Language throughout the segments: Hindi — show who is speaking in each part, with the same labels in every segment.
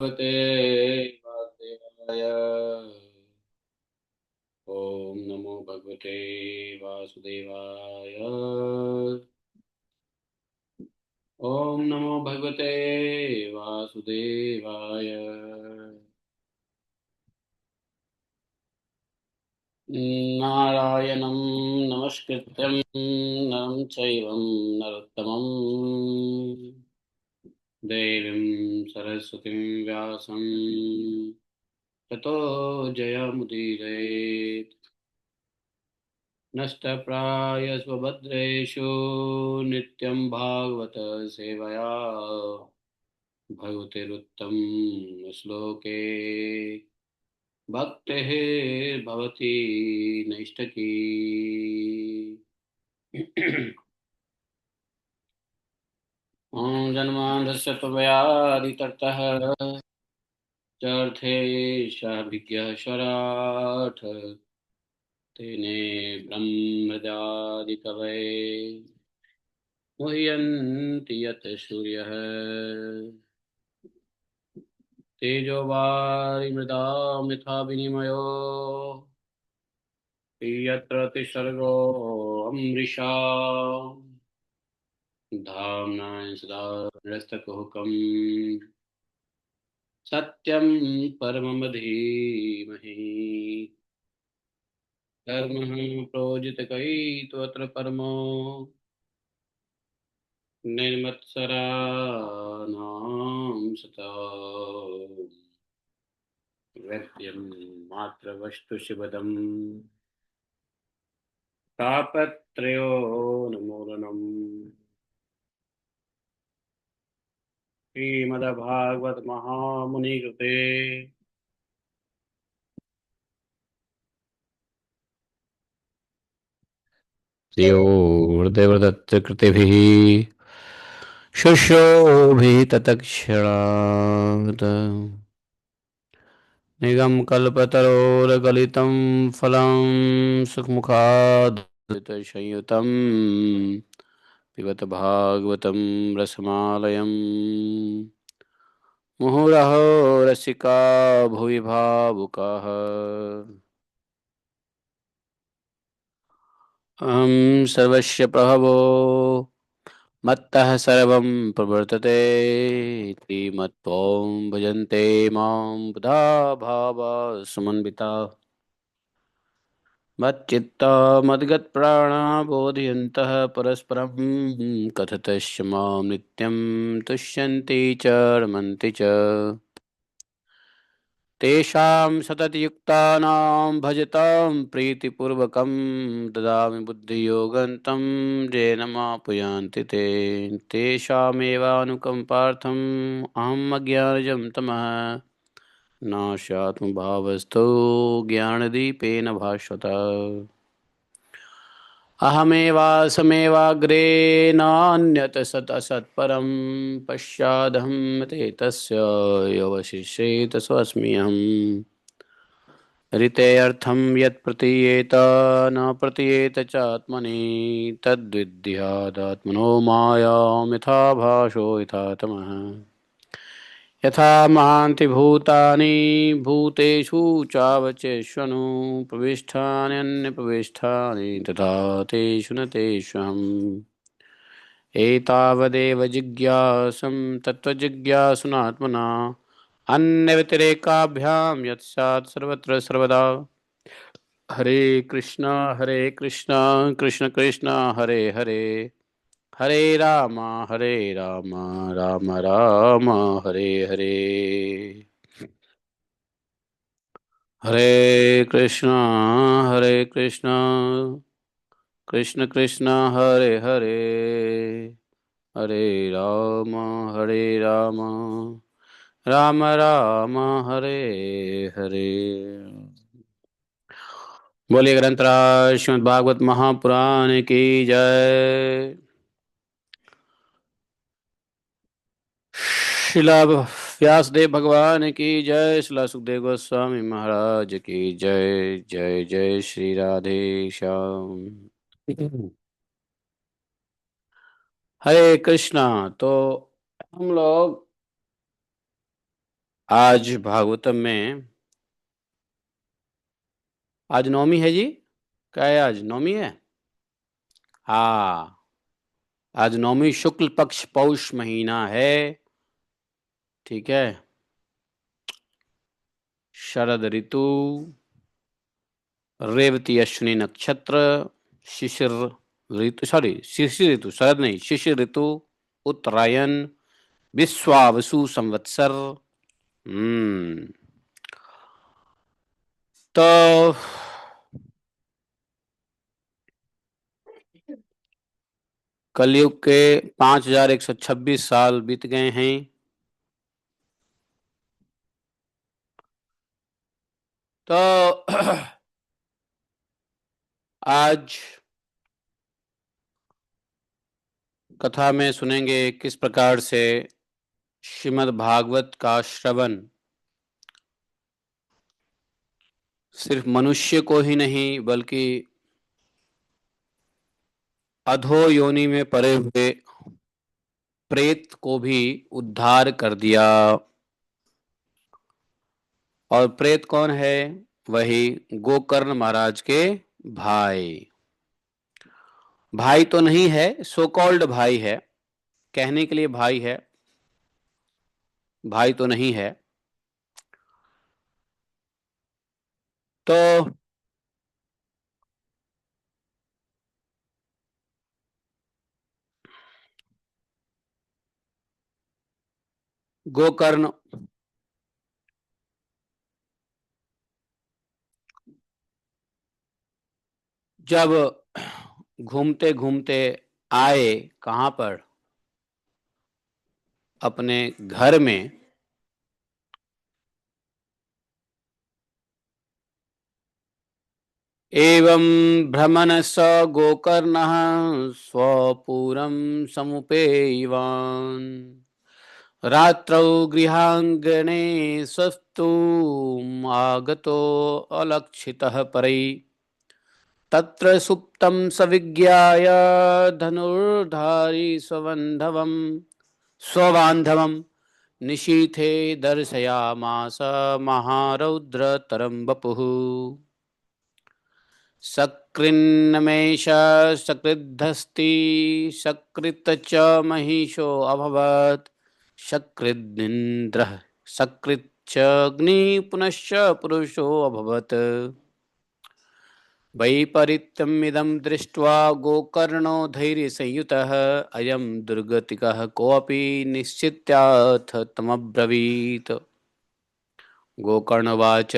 Speaker 1: भगवते वासुदेवाय। ओम नमो भगवते वासुदेवाय। ओम नमो भगवते वासुदेवाय। नारायणं नमस्कृत्यं नरं चैव नरोत्तमं देवीं सरस्वतीं व्यासं ततो जयमुदीरयेत्। नष्टप्रायस्वभद्रेषु नित्यं भागवत सेवया भगवतेरुत्तम श्लोके भक्तिः भवति नैष्ठकी। ॐ जन्मान्तस्य त्वयादितरतः चर्थे विज्ञः तेने ब्रह्मजादिकवये मुह्यन्ति यत् सूर्यः तेजो वारिमृदां यथा विनिमयो यत्र तिसर्गो अमृषा धाम्ना सदा निरस्तकुहकम् सत्यं परमं धीमहि धर्मः प्रोजितकैतवत्र परमो निर्मत्सराणां सता व्यक्त्यं मात्रवस्तु शिवदम् तापत्रयोन्मूलनम् श्रीमद्भागवत महामुनिकृते यो हृदयवदत्तकृतिभिः शुश्रोभिः तत्क्षणात् निगमकल्पतरोर्गलितं फलं सुखमुखादृतसंयुतं पिबत भागवतं रसमालयम् मुहुरहो रसिका भुवि भावुकाः। अहं सर्वस्य प्रभवो मत्तः सर्वं प्रवर्तते इति मत्त्वं भजन्ते मां बुधा भावा समन्विता मच्चित्ता मद्गतप्राणा बोधयन्तः परस्परं कथयन्तश्च मां नित्यं तुष्यन्ति च रमन्ति च। तेषां सततयुक्तानां भजतां प्रीतिपूर्वकं ददामि बुद्धियोगं येन मापुयान्ति ते। तेषामेवानुकम्पार्थम् अहम् अज्ञानजं तमः नाशात्मभावस्थो ज्ञानदीपेन भास्वता। अहमेवासमेवाग्रे नान्यत् सत् असत्परं पश्चादहं ते तस्य यवशिष्येत स्वस्मि अहम्। ऋतेऽर्थं यत् प्रतीयेत न प्रतीयेत च आत्मनि तद्विद्यादात्मनो मायां यथा भासो यथा तमः। यथा महान्ति भूतानि भूतेषु चावचेष्वनु प्रविष्ठान्यन्यप्रविष्ठानि तथा तेषु न तेष्वहम्। एतावदेव जिज्ञासं तत्त्वजिज्ञासुनात्मना अन्यव्यतिरेकाभ्यां यत् स्यात् सर्वत्र सर्वदा। हरे कृष्णा कृष्ण कृष्ण हरे हरे हरे राम राम राम हरे हरे। हरे कृष्णा कृष्ण कृष्ण हरे हरे हरे राम राम राम हरे हरे। बोलिए ग्रंथराज श्रीमद् भागवत महापुराण की जय। शिला व्यासदेव भगवान की जय। शिला सुखदेव गोस्वामी महाराज की जय। जय जय श्री राधे श्याम। हरे कृष्णा। तो हम लोग आज भागवतम में आज नवमी है जी। क्या है आज नवमी है? हाँ, आज नवमी शुक्ल पक्ष पौष महीना है। ठीक है। शरद ऋतु, रेवती अश्विनी नक्षत्र, शिशिर ऋतु, सॉरी शिशिर ऋतु, शरद नहीं, शिशिर ऋतु, उत्तरायण, विश्वावसु संवत्सर। हम्म। तो कलयुग के 5126 साल बीत गए हैं। तो आज कथा में सुनेंगे किस प्रकार से श्रीमद् भागवत का श्रवण सिर्फ मनुष्य को ही नहीं बल्कि अधो योनि में पड़े हुए प्रेत को भी उद्धार कर दिया। और प्रेत कौन है? वही गोकर्ण महाराज के भाई। भाई तो नहीं है, सो कॉल्ड भाई है, कहने के लिए भाई है, भाई तो नहीं है। तो गोकर्ण जब घूमते घूमते आए कहाँ पर? अपने घर में। एवं भ्रमण स गोकर्णः स्वपुरं समुपेयवान् रात्रौ गृहाङ्गणे स्वस्तु आगतो अलक्षितः परै तत्र सुप्तं सविज्ञाय धनुर्धारी स्वबान्धवम् निशीथे दर्शयामास महारौद्रतरं वपुः सकृन्नमेष सकृद्धस्ति सकृत च महिषो अभवत् सकृद्निन्द्रः सकृत् च अग्नि पुनश्च पुरुषो अभवत् वैपरीत्यमिदं दृष्ट्वा गोकर्णो धैर्यसंयुतः अयं दुर्गतिकः कोऽपि निश्चित्याथ तमब्रवीत्। गोकर्णवाच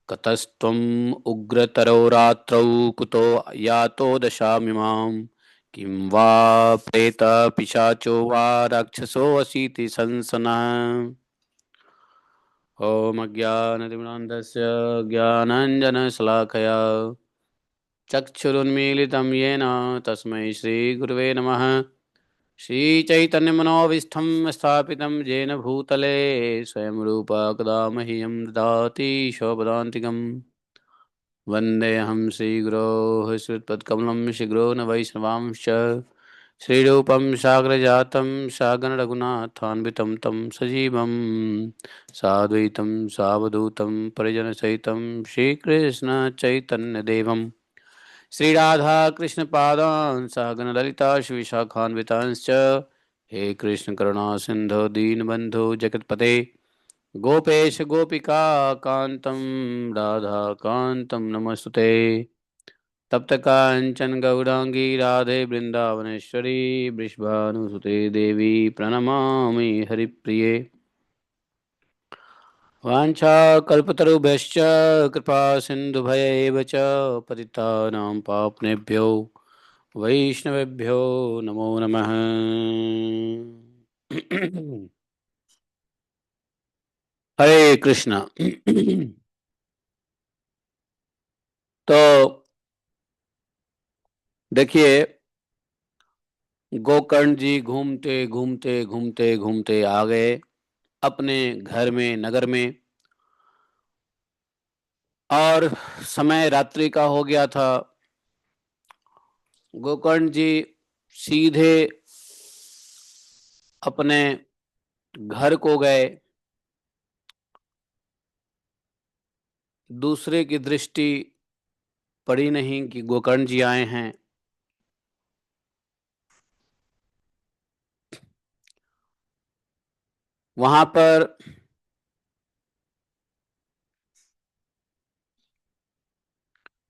Speaker 1: कतस्त्वम् उग्रतरो रात्रौ कुतो यातो दशामिमां किं वा प्रेतपिशाचो वा राक्षसोऽसीति संसनः। ॐ अज्ञानतिमिरान्धस्य ज्ञानाञ्जनशलाकया चक्षुरुन्मीलितं येन तस्मै श्रीगुरुवे नमः। श्रीचैतन्यमनोभीष्टं स्थापितं येन भूतले स्वयं रूपा कदा मह्यं ददाति स्वपदान्तिकम्। वन्देऽहं श्रीगुरोः श्रीयुतपदकमलं श्रीगुरो न वैष्णवांश्च श्रीरूपं साग्रजातं सागररघुनाथान्वितं तं सजीवं साद्वैतं सावधूतं परिजनसहितं श्रीकृष्णचैतन्यदेवं श्रीराधाकृष्णपादान् सहगणललिता श्रीविशाखान्वितांश्च हे कृष्ण करुणा सिन्धो दीनबन्धो जगत्पते गोपेश गोपिका कांतं राधा कांतं नमस्तुते। तप्त कांचन गौरांगी राधे वृंदावनेश्वरी वृषभानुसुते देवी प्रणमामि हरिप्रिये। वाञ्छाकल्पतरुभ्यश्च कृपा सिन्धुभयैव च पतितानां पावनेभ्यो वैष्णवेभ्यो नमो नमः। हरे कृष्णा। तो देखिए, गोकर्ण जी घूमते घूमते घूमते घूमते आ गए अपने घर में, नगर में। और समय रात्रि का हो गया था। गोकर्ण जी सीधे अपने घर को गए। दूसरे की दृष्टि पड़ी नहीं कि गोकर्ण जी आए हैं। वहां पर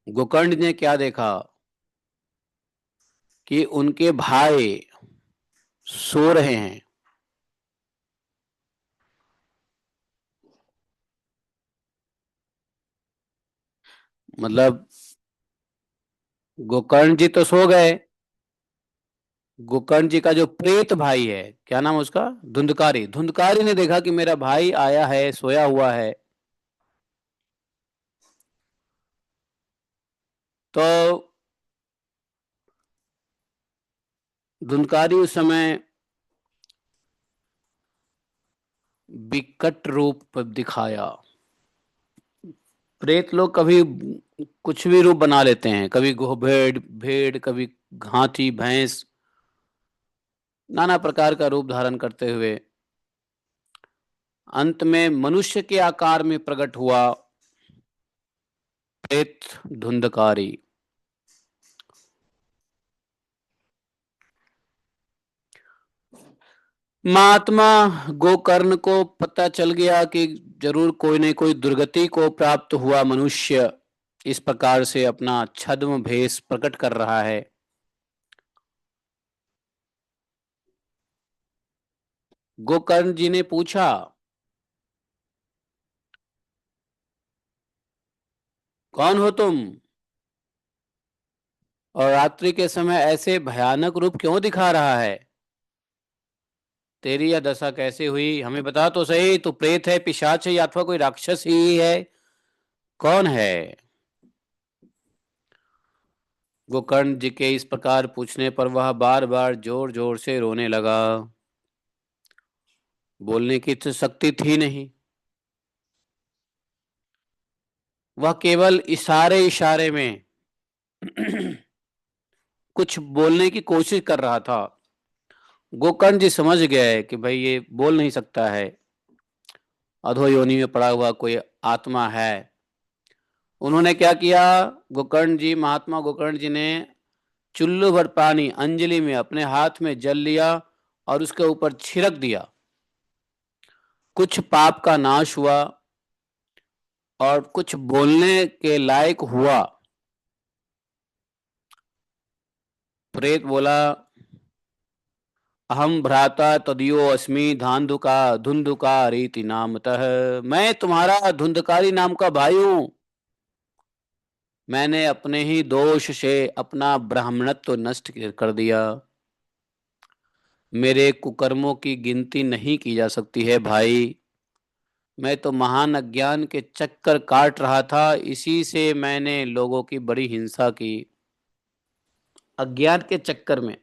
Speaker 1: गोकर्ण ने क्या देखा कि उनके भाई सो रहे हैं। मतलब गोकर्ण जी तो सो गए। गोकर्ण जी का जो प्रेत भाई है, क्या नाम है उसका, धुंधकारी, धुंधकारी ने देखा कि मेरा भाई आया है, सोया हुआ है। तो धुंधकारी उस समय विकट रूप दिखाया। प्रेत लोग कभी कुछ भी रूप बना लेते हैं, कभी भेड़ भेड़, कभी हाथी, भैंस, नाना प्रकार का रूप धारण करते हुए अंत में मनुष्य के आकार में प्रकट हुआ प्रेत धुंधकारी। महात्मा गोकर्ण को पता चल गया कि जरूर कोई न कोई दुर्गति को प्राप्त हुआ मनुष्य इस प्रकार से अपना छद्म भेष प्रकट कर रहा है। गोकर्ण जी ने पूछा, कौन हो तुम, और रात्रि के समय ऐसे भयानक रूप क्यों दिखा रहा है? तेरी यह दशा कैसे हुई, हमें बता तो सही। तू प्रेत है, पिशाच है, या अथवा कोई राक्षस ही है, कौन है? गोकर्ण जी के इस प्रकार पूछने पर वह बार बार जोर जोर से रोने लगा। बोलने की तो शक्ति थी नहीं, वह केवल इशारे इशारे में कुछ बोलने की कोशिश कर रहा था। गोकर्ण जी समझ गए कि भाई ये बोल नहीं सकता है, अधो योनि में पड़ा हुआ कोई आत्मा है। उन्होंने क्या किया, गोकर्ण जी, महात्मा गोकर्ण जी ने चुल्लू भर पानी अंजलि में अपने हाथ में जल लिया और उसके ऊपर छिड़क दिया। कुछ पाप का नाश हुआ और कुछ बोलने के लायक हुआ। प्रेत बोला, अहम भ्राता तदियो अस्मि धांधुका धुंधुका रीति नामतः। मैं तुम्हारा धुंधकारी नाम का भाई हूं। मैंने अपने ही दोष से अपना ब्राह्मणत्व नष्ट कर दिया। मेरे कुकर्मों की गिनती नहीं की जा सकती है भाई। मैं तो महान अज्ञान के चक्कर काट रहा था, इसी से मैंने लोगों की बड़ी हिंसा की। अज्ञान के चक्कर में,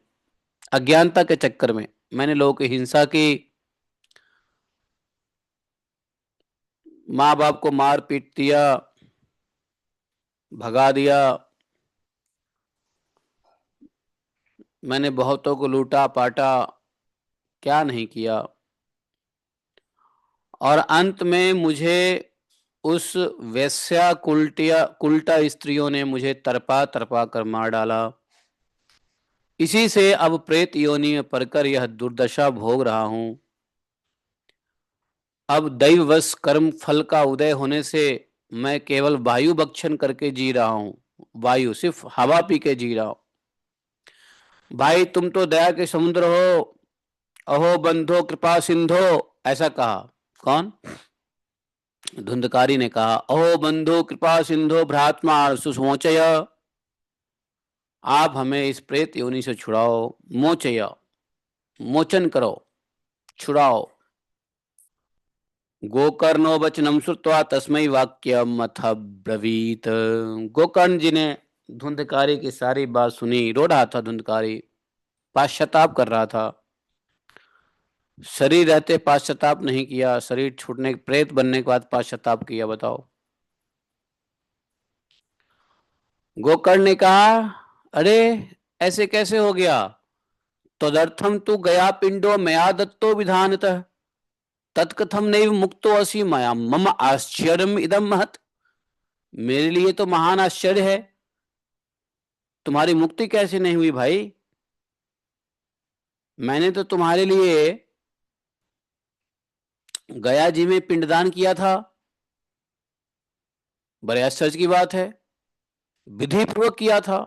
Speaker 1: अज्ञानता के चक्कर में मैंने लोगों की हिंसा की। माँ बाप को मार पीट दिया, भगा दिया। मैंने बहुतों को लूटा पाटा, क्या नहीं किया। और अंत में मुझे उस वेश्या कुल्टिया कुल्टा स्त्रियों ने मुझे तरपा तरपा कर मार डाला। इसी से अब प्रेत योनि में पड़कर यह दुर्दशा भोग रहा हूं। अब दैववश कर्म फल का उदय होने से मैं केवल वायु भक्षण करके जी रहा हूं। वायु, सिर्फ हवा पी के जी रहा हूं। भाई तुम तो दया के समुद्र हो, अहो बंधो कृपा सिंधो, ऐसा कहा। कौन? धुंधकारी ने कहा, अहो बंधु कृपा सिंधु भ्रात्मा सुसमोचय। आप हमें इस प्रेत योनि से छुड़ाओ। मोचय, मोचन करो, छुड़ाओ। गोकर्णो वचनम श्रुत्वा तस्मै वाक्यम अथ ब्रवीत। गोकर्ण जी ने धुंधकारी की सारी बात सुनी। रो रहा था धुंधकारी, पाश्चाताप कर रहा था। शरीर रहते पाश्चाताप नहीं किया, शरीर छूटने, प्रेत बनने के बाद पाश्चाताप किया, बताओ। गोकर्ण ने कहा, अरे ऐसे कैसे हो गया? तदर्थम तू गया पिंडो मया दत्तो विधानतः तत्कथम नैव मुक्तो असि मया मम आश्चर्यम इदम महत्। मेरे लिए तो महान आश्चर्य है, तुम्हारी मुक्ति कैसे नहीं हुई भाई? मैंने तो तुम्हारे लिए गया जी में पिंडदान किया था। बड़े आश्चर्य की बात है, विधि पूर्वक किया था,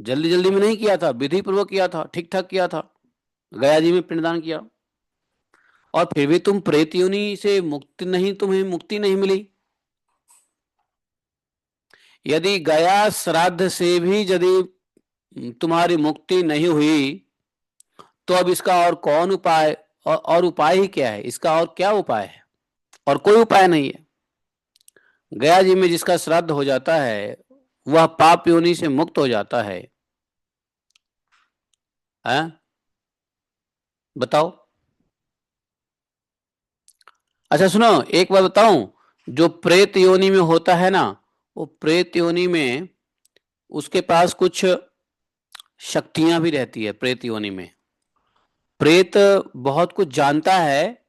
Speaker 1: जल्दी जल्दी में नहीं किया था, विधि पूर्वक किया था, ठीक ठाक किया था, गया जी में पिंडदान किया, और फिर भी तुम प्रेत योनि से मुक्ति नहीं, तुम्हें मुक्ति नहीं मिली। यदि गया श्राद्ध से भी यदि तुम्हारी मुक्ति नहीं हुई, तो अब इसका और कौन उपाय, और उपाय ही क्या है इसका, और क्या उपाय है? और कोई उपाय नहीं है। गया जी में जिसका श्राद्ध हो जाता है वह पाप योनि से मुक्त हो जाता है। हैं? बताओ। अच्छा सुनो, एक बात बताऊं, जो प्रेत योनि में होता है ना, वो प्रेत योनि में उसके पास कुछ शक्तियां भी रहती है। प्रेत योनि में प्रेत बहुत कुछ जानता है,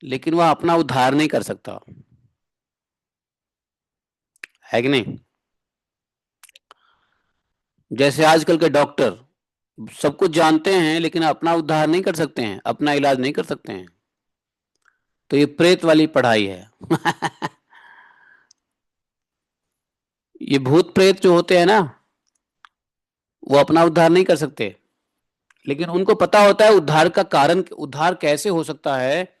Speaker 1: लेकिन वह अपना उद्धार नहीं कर सकता, है कि नहीं? जैसे आजकल के डॉक्टर सब कुछ जानते हैं, लेकिन अपना उद्धार नहीं कर सकते हैं, अपना इलाज नहीं कर सकते हैं। तो ये प्रेत वाली पढ़ाई है। ये भूत प्रेत जो होते हैं ना, वो अपना उद्धार नहीं कर सकते, लेकिन उनको पता होता है उद्धार का कारण, उद्धार कैसे हो सकता है।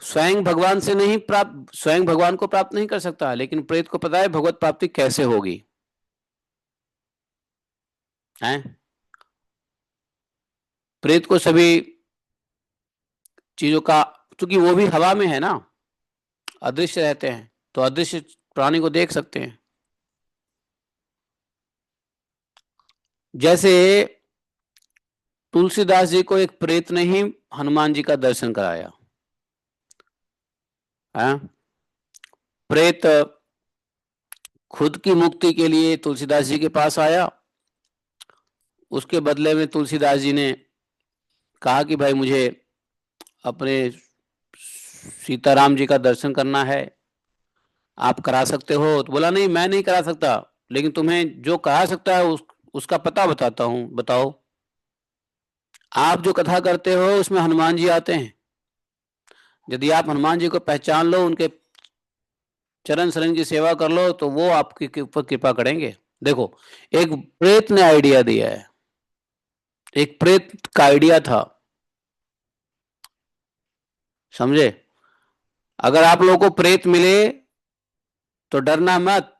Speaker 1: स्वयं भगवान से नहीं प्राप्त, स्वयं भगवान को प्राप्त नहीं कर सकता, लेकिन प्रेत को पता है भगवत प्राप्ति कैसे होगी। हैं? प्रेत को सभी चीजों का, क्योंकि वो भी हवा में है ना, अदृश्य रहते हैं, तो अदृश्य प्राणी को देख सकते हैं। जैसे तुलसीदास जी को एक प्रेत ने ही हनुमान जी का दर्शन कराया है। प्रेत खुद की मुक्ति के लिए तुलसीदास जी के पास आया, उसके बदले में तुलसीदास जी ने कहा कि भाई मुझे अपने सीताराम जी का दर्शन करना है, आप करा सकते हो? तो बोला नहीं, मैं नहीं करा सकता, लेकिन तुम्हें जो करा सकता है उसका पता बताता हूँ, बताओ। आप जो कथा करते हो उसमें हनुमान जी आते हैं, यदि आप हनुमान जी को पहचान लो, उनके चरण शरण की सेवा कर लो, तो वो आपके ऊपर कृपा करेंगे। देखो, एक प्रेत ने आइडिया दिया है, एक प्रेत का आइडिया था, समझे? अगर आप लोगों को प्रेत मिले तो डरना मत,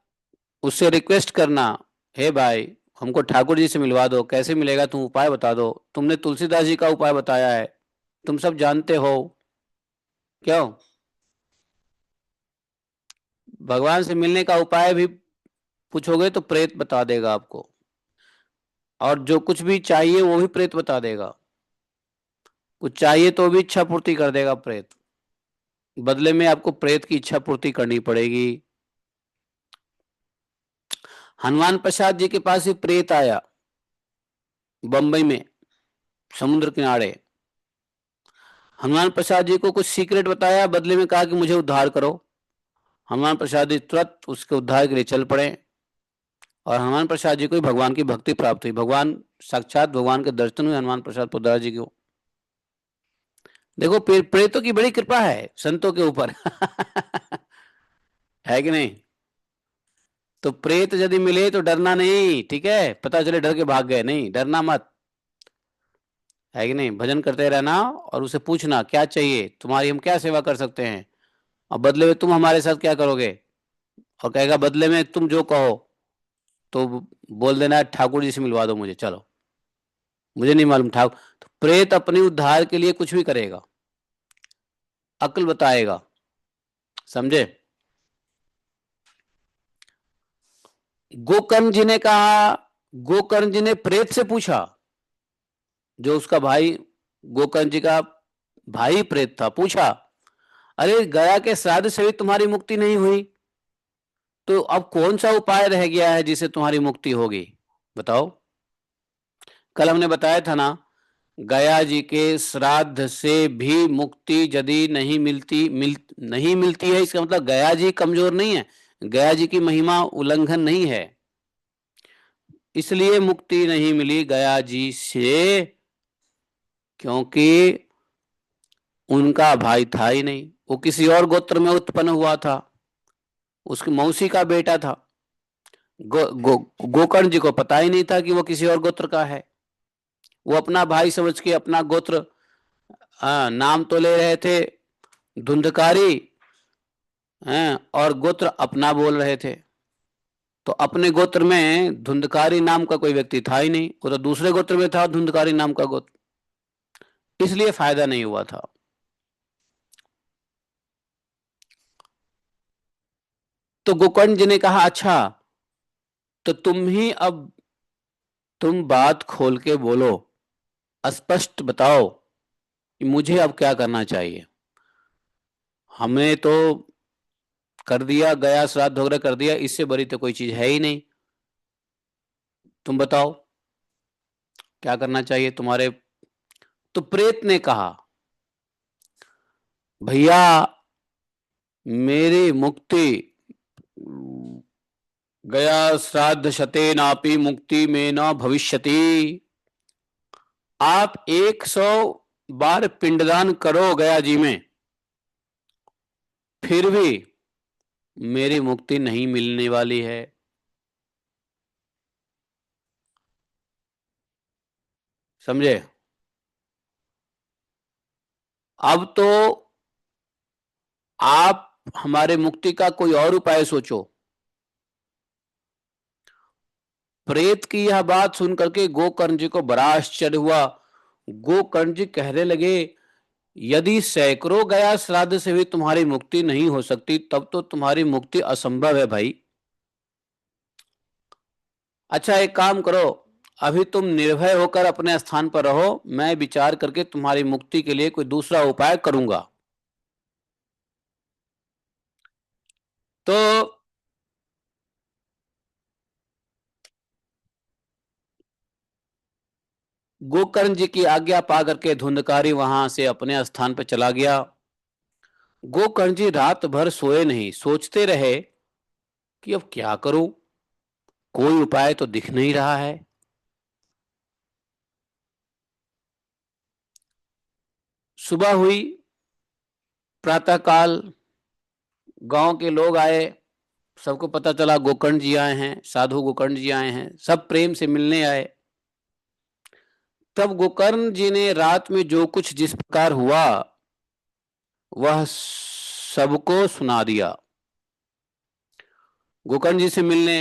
Speaker 1: उससे रिक्वेस्ट करना, हे भाई हमको ठाकुर जी से मिलवा दो। कैसे मिलेगा, तुम उपाय बता दो, तुमने तुलसीदास जी का उपाय बताया है, तुम सब जानते हो। क्यों? भगवान से मिलने का उपाय भी पूछोगे तो प्रेत बता देगा आपको, और जो कुछ भी चाहिए वो भी प्रेत बता देगा। कुछ चाहिए तो भी इच्छा पूर्ति कर देगा प्रेत, बदले में आपको प्रेत की इच्छा पूर्ति करनी पड़ेगी। हनुमान प्रसाद जी के पास ही प्रेत आया, बंबई में, समुद्र किनारे। हनुमान प्रसाद जी को कुछ सीक्रेट बताया, बदले में कहा कि मुझे उद्धार करो। हनुमान प्रसाद जी तुरंत उसके उद्धार के लिए चल पड़े, और हनुमान प्रसाद जी को भगवान की भक्ति प्राप्त हुई, भगवान साक्षात भगवान के दर्शन हुए हनुमान प्रसाद पोद्दार जी को। देखो, प्रेतों की बड़ी कृपा है संतों के ऊपर। है कि नहीं? तो प्रेत यदि मिले तो डरना नहीं, ठीक है? पता चले डर के भाग गए, नहीं, डरना मत, है कि नहीं? भजन करते रहना, और उसे पूछना क्या चाहिए तुम्हारी, हम क्या सेवा कर सकते हैं, और बदले में तुम हमारे साथ क्या करोगे? और कहेगा बदले में तुम जो कहो, तो बोल देना ठाकुर जी से मिलवा दो मुझे, चलो, मुझे नहीं मालूम ठाकुर। तो प्रेत अपने उद्धार के लिए कुछ भी करेगा, अक्ल बताएगा, समझे? गोकर्ण जी ने कहा, गोकर्ण जी ने प्रेत से पूछा, जो उसका भाई, गोकर्ण जी का भाई प्रेत था, पूछा, अरे गया के श्राद्ध से भी तुम्हारी मुक्ति नहीं हुई, तो अब कौन सा उपाय रह गया है जिससे तुम्हारी मुक्ति होगी, बताओ? कल हमने बताया था ना गया जी के श्राद्ध से भी मुक्ति यदि नहीं मिलती है, इसका मतलब गया जी कमजोर नहीं है, गया जी की महिमा उल्लंघन नहीं है, इसलिए मुक्ति नहीं मिली गया जी से, क्योंकि उनका भाई था ही नहीं, वो किसी और गोत्र में उत्पन्न हुआ था, उसकी मौसी का बेटा था। गोकर्ण जी को पता ही नहीं था कि वो किसी और गोत्र का है। वो अपना भाई समझ के अपना गोत्र नाम तो ले रहे थे धुंधकारी हैं, और गोत्र अपना बोल रहे थे। तो अपने गोत्र में धुंधकारी नाम का कोई व्यक्ति था ही नहीं, वो तो दूसरे गोत्र में था धुंधकारी नाम का गोत्र, इसलिए फायदा नहीं हुआ था। तो गोकर्ण जी ने कहा अच्छा, तो तुम बात खोल के बोलो, स्पष्ट बताओ कि मुझे अब क्या करना चाहिए। हमें तो कर दिया, गया श्राद्ध वगैरह कर दिया, इससे बड़ी तो कोई चीज है ही नहीं, तुम बताओ क्या करना चाहिए तुम्हारे। तो प्रेत ने कहा भैया मेरी मुक्ति गया श्राद्ध शते नापि मुक्ति में न भविष्यति। आप 100 बार पिंडदान करो गया जी में, फिर भी मेरी मुक्ति नहीं मिलने वाली है। समझे? अब तो आप हमारे मुक्ति का कोई और उपाय सोचो। प्रेत की यह बात सुन करके गोकर्ण जी को बड़ा आश्चर्य हुआ। गोकर्ण जी कहने लगे यदि सैकड़ों गया श्राद्ध से भी तुम्हारी मुक्ति नहीं हो सकती, तब तो तुम्हारी मुक्ति असंभव है भाई। अच्छा एक काम करो, अभी तुम निर्भय होकर अपने स्थान पर रहो, मैं विचार करके तुम्हारी मुक्ति के लिए कोई दूसरा उपाय करूंगा। तो गोकर्ण जी की आज्ञा पा करके धुंधकारी वहां से अपने स्थान पर चला गया। गोकर्ण जी रात भर सोए नहीं, सोचते रहे कि अब क्या करूं, कोई उपाय तो दिख नहीं रहा है। सुबह हुई, प्रातःकाल, गांव के लोग आए, सबको पता चला गोकर्ण जी आए हैं, साधु गोकर्ण जी आए हैं, सब प्रेम से मिलने आए। तब गोकर्ण जी ने रात में जो कुछ जिस प्रकार हुआ वह सबको सुना दिया। गोकर्ण जी से मिलने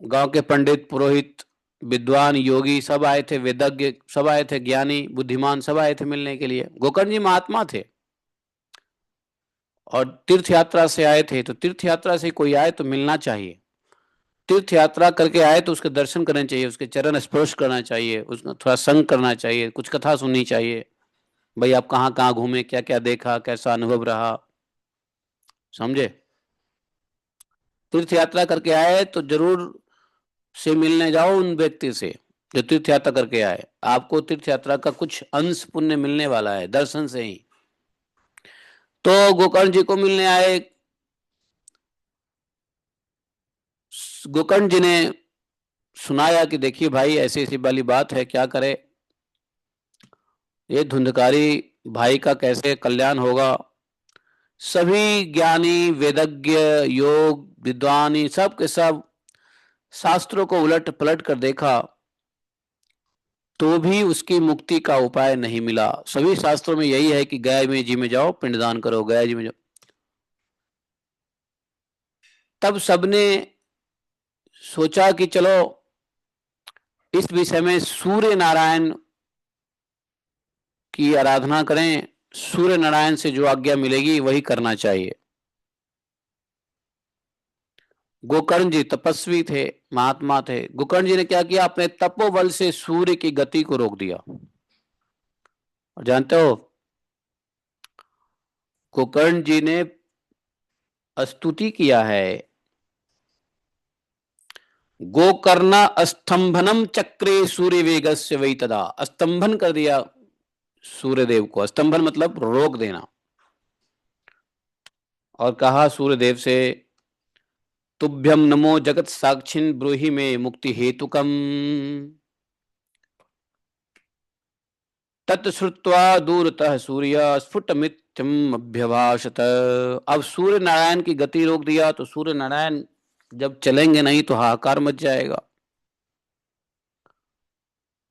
Speaker 1: गांव के पंडित पुरोहित विद्वान योगी सब आए थे, वेदज्ञ सब आए थे, ज्ञानी बुद्धिमान सब आए थे मिलने के लिए। गोकर्ण जी महात्मा थे और तीर्थ यात्रा से आए थे, तो तीर्थ यात्रा से कोई आए तो मिलना चाहिए। तीर्थ यात्रा करके आए तो उसके दर्शन करने चाहिए, उसके चरण स्पर्श करना चाहिए, उसका थोड़ा संग करना चाहिए, कुछ कथा सुननी चाहिए। भाई आप कहाँ कहाँ घूमे, क्या क्या देखा, कैसा अनुभव रहा। समझे? तीर्थ यात्रा करके आए तो जरूर से मिलने जाओ उन व्यक्ति से जो तीर्थ यात्रा करके आए, आपको तीर्थ यात्रा का कुछ अंश पुण्य मिलने वाला है दर्शन से ही। तो गोकर्ण जी को मिलने आए। गोकर्ण जी ने सुनाया कि देखिए भाई ऐसी ऐसी वाली बात है, क्या करे, ये धुंधकारी भाई का कैसे कल्याण होगा। सभी ज्ञानी वेदज्ञ योग विद्वानी सब के सब शास्त्रों को उलट पलट कर देखा तो भी उसकी मुक्ति का उपाय नहीं मिला। सभी शास्त्रों में यही है कि गया में जी में जाओ पिंडदान करो, गया जी में जाओ। तब सबने सोचा कि चलो इस विषय में सूर्य नारायण की आराधना करें, सूर्य नारायण से जो आज्ञा मिलेगी वही करना चाहिए। गोकर्ण जी तपस्वी थे, महात्मा थे। गोकर्ण जी ने क्या किया, अपने तपोबल से सूर्य की गति को रोक दिया। और जानते हो गोकर्ण जी ने स्तुति किया है, गोकर्ण स्तंभनम चक्रे सूर्य वेगस्य वही तदा, स्तंभन कर दिया सूर्यदेव को। स्तंभन मतलब रोक देना। और कहा सूर्यदेव से, तुभ्यम नमो जगत साक्षिन ब्रूहि में मुक्ति हेतुकम। तत्श्रुत्वा दूरतः सूर्य स्फुटमित्यम अभ्यभाषत। अब सूर्य नारायण की गति रोक दिया तो सूर्य नारायण जब चलेंगे नहीं तो हाहाकार मच जाएगा।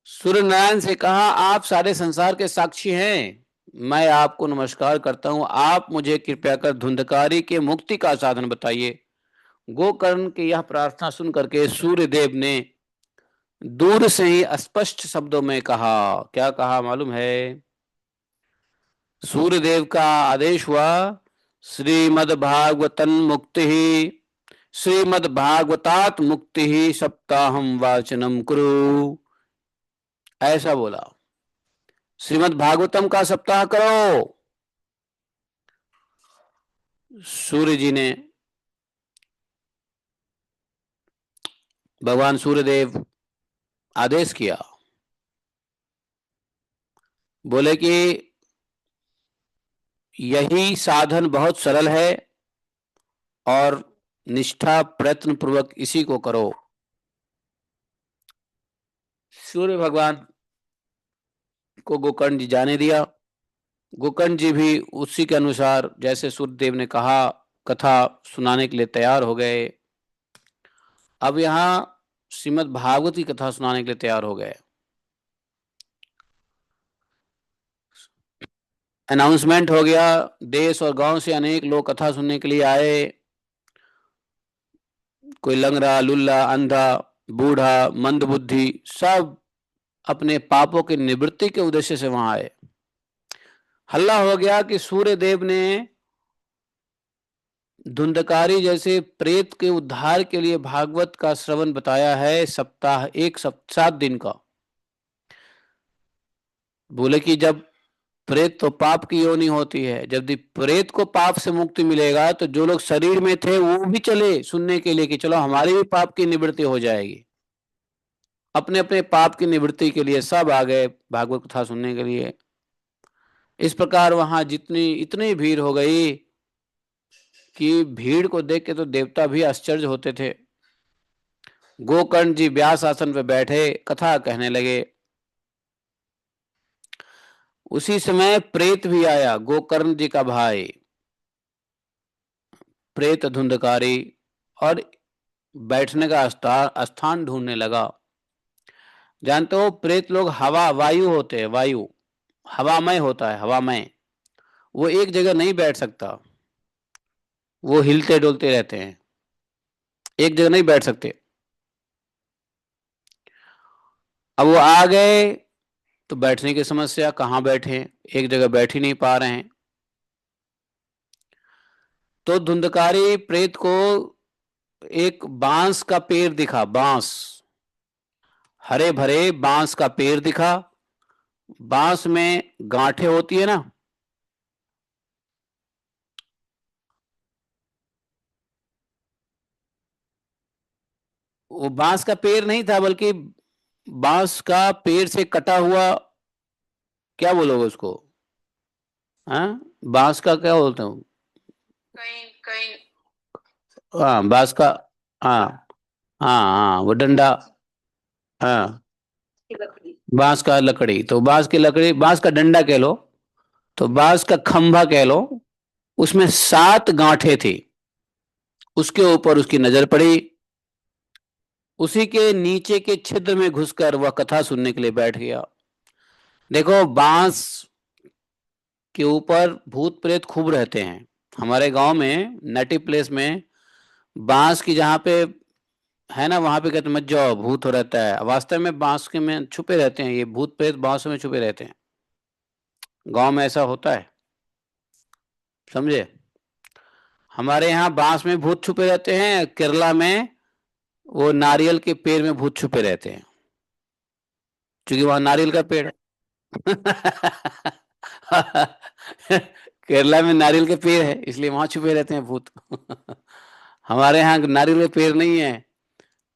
Speaker 1: सूर्य नारायण से कहा, आप सारे संसार के साक्षी हैं, मैं आपको नमस्कार करता हूं, आप मुझे कृपया कर धुंधकारी के मुक्ति का साधन बताइए। गोकर्ण की यह प्रार्थना सुन करके सूर्यदेव ने दूर से ही स्पष्ट शब्दों में कहा। क्या कहा मालूम है? सूर्यदेव का आदेश हुआ, श्रीमद्भागवतन मुक्ति ही, श्रीमद्भागवतात मुक्ति ही सप्ताहम वाचनम कुरु। ऐसा बोला, श्रीमद्भागवतम का सप्ताह करो। सूर्य जी ने, भगवान सूर्यदेव आदेश किया, बोले कि यही साधन बहुत सरल है और निष्ठा प्रयत्न पूर्वक इसी को करो। सूर्य भगवान को गोकर्ण जी जाने दिया। गोकर्ण जी भी उसी के अनुसार जैसे सूर्यदेव ने कहा कथा सुनाने के लिए तैयार हो गए। अब यहाँ श्रीमद् भागवत की कथा सुनाने के लिए तैयार हो गए। अनाउंसमेंट हो गया, देश और गांव से अनेक लोग कथा सुनने के लिए आए। कोई लंगड़ा, लुल्ला, अंधा, बूढ़ा, मंदबुद्धि, सब अपने पापों की निवृत्ति के उद्देश्य से वहां आए। हल्ला हो गया कि सूर्यदेव ने धुंधकारी जैसे प्रेत के उद्धार के लिए भागवत का श्रवण बताया है, सप्ताह, 7 दिन का। बोले कि जब प्रेत तो पाप की योनि होती है, जब प्रेत को पाप से मुक्ति मिलेगा तो जो लोग शरीर में थे वो भी चले सुनने के लिए कि चलो हमारी भी पाप की निवृत्ति हो जाएगी। अपने अपने पाप की निवृत्ति के लिए सब आ गए भागवत कथा सुनने के लिए। इस प्रकार वहां इतनी भीड़ हो गई कि भीड़ को देख के तो देवता भी आश्चर्य होते थे। गोकर्ण जी व्यास आसन पे बैठे कथा कहने लगे। उसी समय प्रेत भी आया, गोकर्ण जी का भाई प्रेत धुंधकारी, और बैठने का स्थान ढूंढने लगा। जानते हो प्रेत लोग हवा वायु होते हैं, वायु हवामय होता है, हवामय। वो एक जगह नहीं बैठ सकता, वो हिलते डुलते रहते हैं, एक जगह नहीं बैठ सकते। अब वो आ गए तो बैठने की समस्या, कहाँ बैठे, एक जगह बैठ ही नहीं पा रहे हैं। तो धुंधकारी प्रेत को एक बांस का पेड़ दिखा, बांस, हरे भरे बांस का पेड़ दिखा। बांस में गांठें होती है ना, वो बांस का पेड़ नहीं था बल्कि बांस का पेड़ से कटा हुआ, क्या बोलोगे उसको, हाँ बांस का क्या बोलते हो, कहीं कहीं, हाँ बांस का, हाँ हाँ हाँ वो डंडा, हाँ बांस का लकड़ी, तो बांस की लकड़ी, बांस का डंडा कह लो, तो बांस का खंभा कह लो। उसमें 7 गांठें थी। उसके ऊपर उसकी नजर पड़ी। उसी के नीचे के छिद्र में घुसकर वह कथा सुनने के लिए बैठ गया। देखो बांस के ऊपर भूत प्रेत खूब रहते हैं। हमारे गांव में नेटिव प्लेस में बांस की जहाँ पे है ना, वहां पे कहते मत जाओ भूत हो रहता है। वास्तव में बांस के में छुपे रहते हैं, ये भूत प्रेत बांसों में छुपे रहते हैं। गांव में ऐसा होता है, समझे। हमारे यहाँ बांस में भूत छुपे रहते हैं, केरला में वो नारियल के पेड़ में भूत छुपे रहते हैं, क्योंकि वहां नारियल का पेड़ केरला में नारियल के पेड़ है, इसलिए वहां छुपे रहते हैं भूत। हमारे यहाँ नारियल के पेड़ नहीं है,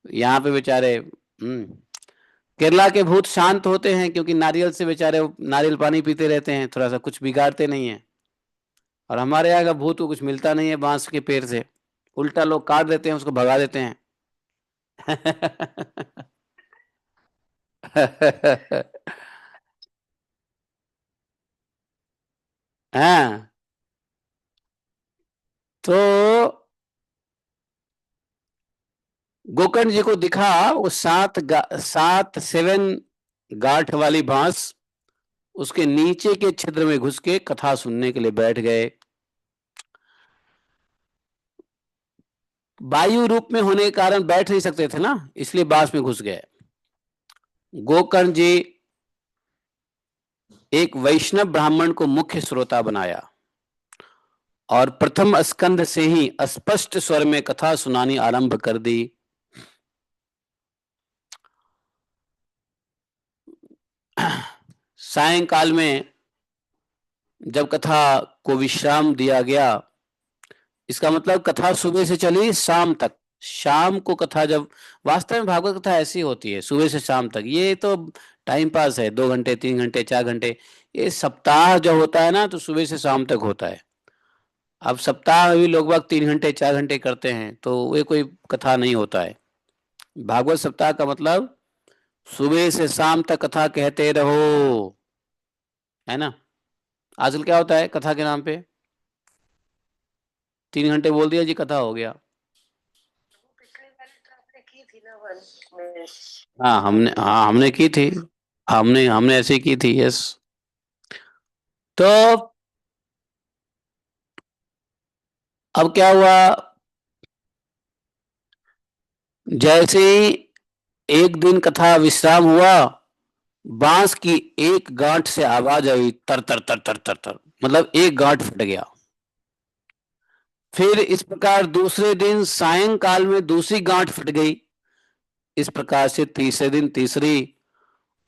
Speaker 1: यहाँ पे बेचारे केरला के भूत शांत होते हैं क्योंकि नारियल से बेचारे वो नारियल पानी पीते रहते हैं, थोड़ा सा कुछ बिगाड़ते नहीं है। और हमारे यहाँ का भूत को कुछ मिलता नहीं है बांस के पेड़ से, उल्टा लोग काट देते हैं, उसको भगा देते हैं। हाँ, तो गोकर्ण जी को दिखा वो सात सेवन गांठ वाली बांस, उसके नीचे के छिद्र में घुस के कथा सुनने के लिए बैठ गए। वायु रूप में होने के कारण बैठ नहीं सकते थे ना, इसलिए बांस में घुस गए। गोकर्ण जी एक वैष्णव ब्राह्मण को मुख्य श्रोता बनाया और प्रथम स्कंध से ही स्पष्ट स्वर में कथा सुनानी आरंभ कर दी। सायंकाल में जब कथा को विश्राम दिया गया, इसका मतलब कथा सुबह से चली शाम तक, शाम को कथा जब, वास्तव में भागवत कथा ऐसी होती है सुबह से शाम तक, ये तो टाइम पास है, 2 घंटे 3 घंटे 4 घंटे। ये सप्ताह जो होता है ना तो सुबह से शाम तक होता है। अब सप्ताह में भी लोग बाग 3 घंटे 4 घंटे करते हैं तो ये कोई कथा नहीं होता है। भागवत सप्ताह का मतलब सुबह से शाम तक कथा कहते रहो, है ना। आजकल क्या होता है कथा के नाम पे, 3 घंटे बोल दिया जी कथा हो गया। हाँ हमने की थी, हमने हमने ऐसे की थी, यस। तो अब क्या हुआ, जैसे ही एक दिन कथा विश्राम हुआ, बांस की एक गांठ से आवाज आई, तर तर तर तर तर तर, मतलब एक गांठ फट गया। फिर इस प्रकार दूसरे दिन सायंकाल में दूसरी गांठ फट गई। इस प्रकार से तीसरे दिन तीसरी,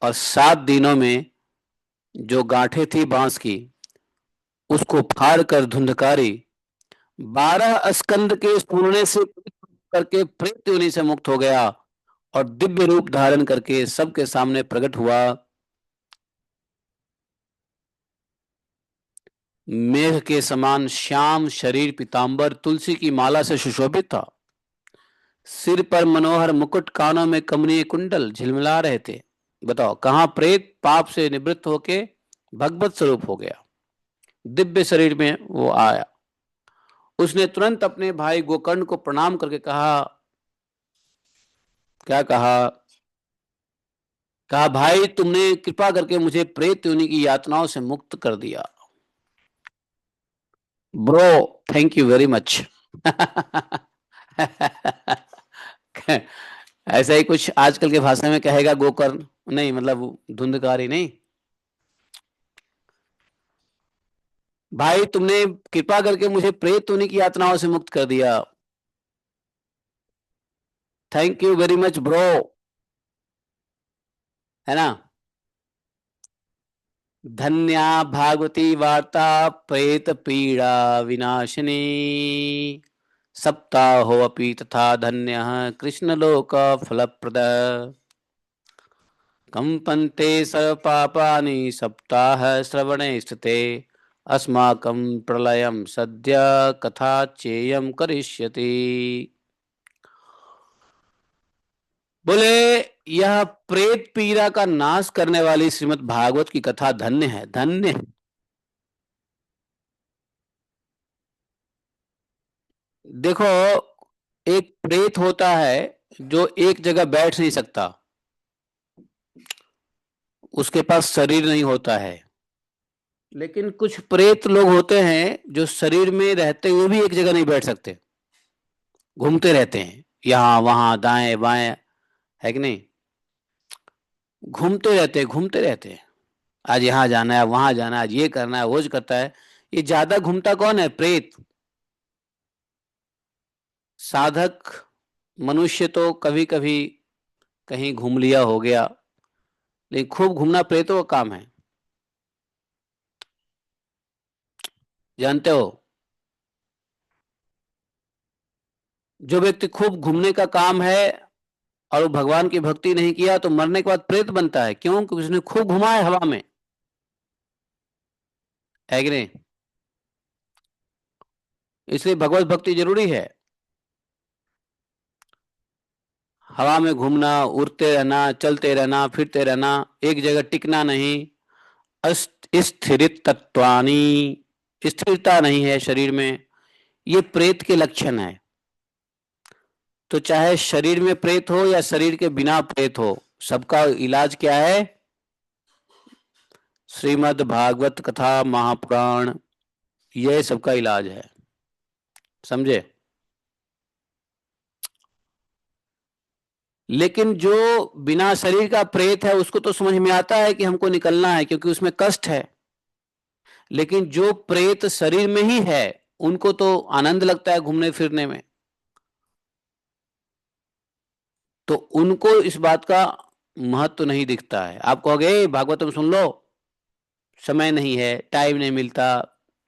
Speaker 1: और 7 दिनों में जो गांठें थी बांस की उसको फाड़ कर धुंधकारी 12 स्कंद के पूर्णे से करके प्रेत योनि से मुक्त हो गया और दिव्य रूप धारण करके सबके सामने प्रकट हुआ। मेघ के समान श्याम शरीर, पीतांबर तुलसी की माला से सुशोभित था। सिर पर मनोहर मुकुट, कानों में कमनीय कुंडल झिलमिला रहे थे। बताओ कहाँ प्रेत पाप से निवृत्त होके भगवत स्वरूप हो गया, दिव्य शरीर में वो आया। उसने तुरंत अपने भाई गोकर्ण को प्रणाम करके कहा, क्या कहा, कहा भाई तुमने कृपा करके मुझे प्रेत योनि की यातनाओं से मुक्त कर दिया। Bro, thank you very much. ऐसा ही कुछ आजकल के भाषा में कहेगा गोकर्ण, नहीं मतलब धुंधकारी नहीं। भाई तुमने कृपा करके मुझे प्रेत होने की यातनाओं से मुक्त कर दिया, thank you very much bro, है ना। धन्या भागवती वार्ता प्रेत पीड़ा विनाशिनी, सप्ताहो अपि तथा धन्य कृष्ण लोक फलप्रद, कंपन्ते सर्व पापानि सप्ताह श्रवणे स्थिते, अस्माकं प्रलयं सद्य कथा चेयं करिष्यति। बोले यह प्रेत पीड़ा का नाश करने वाली श्रीमद् भागवत की कथा धन्य है, धन्य है। देखो, एक प्रेत होता है जो एक जगह बैठ नहीं सकता, उसके पास शरीर नहीं होता है। लेकिन कुछ प्रेत लोग होते हैं जो शरीर में रहते हुए भी एक जगह नहीं बैठ सकते, घूमते रहते हैं यहाँ वहां दाएं बाएं, है कि नहीं। घूमते रहते हैं घूमते रहते हैं, आज यहाँ जाना है वहां जाना है, आज ये करना है वो करता है। ये ज्यादा घूमता कौन है, प्रेत। साधक मनुष्य तो कभी कभी कहीं घूम लिया हो गया, लेकिन खूब घूमना प्रेतों का काम है, जानते हो। जो व्यक्ति खूब घूमने का काम है और वो भगवान की भक्ति नहीं किया तो मरने के बाद प्रेत बनता है। क्यों? क्योंकि उसने खूब घुमा है हवा में, है कि नहीं? इसलिए भगवत भक्ति जरूरी है। हवा में घूमना, उड़ते रहना, चलते रहना, फिरते रहना, एक जगह टिकना नहीं। स्थिरित तत्वानी, स्थिरता नहीं है शरीर में, ये प्रेत के लक्षण है। तो चाहे शरीर में प्रेत हो या शरीर के बिना प्रेत हो, सबका इलाज क्या है? श्रीमद् भागवत कथा महापुराण, ये सबका इलाज है। समझे? लेकिन जो बिना शरीर का प्रेत है उसको तो समझ में आता है कि हमको निकलना है क्योंकि उसमें कष्ट है। लेकिन जो प्रेत शरीर में ही है उनको तो आनंद लगता है घूमने फिरने में, तो उनको इस बात का महत्व नहीं दिखता है। आप कहोगे भागवतम सुन लो, समय नहीं है, टाइम नहीं मिलता,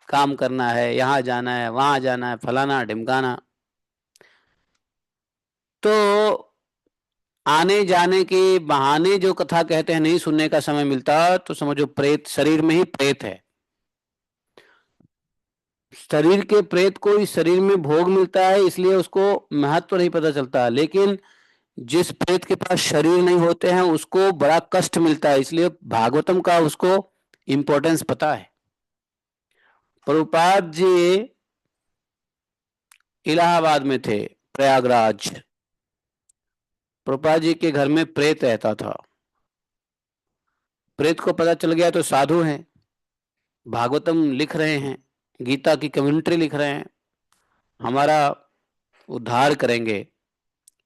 Speaker 1: काम करना है, यहाँ जाना है, वहां जाना है, फलाना ढिमकाना, तो आने जाने के बहाने जो कथा कहते हैं नहीं सुनने का समय मिलता, तो समझो प्रेत शरीर में ही प्रेत है। शरीर के प्रेत को इस शरीर में भोग मिलता है इसलिए उसको महत्व नहीं पता चलता। लेकिन जिस प्रेत के पास शरीर नहीं होते हैं उसको बड़ा कष्ट मिलता है, इसलिए भागवतम का उसको इंपॉर्टेंस पता है। प्रभुपाद जी इलाहाबाद में थे, प्रयागराज। प्रभुपाद जी के घर में प्रेत रहता था। प्रेत को पता चल गया, तो साधु हैं, भागवतम लिख रहे हैं, गीता की कमेंट्री लिख रहे हैं, हमारा उद्धार करेंगे।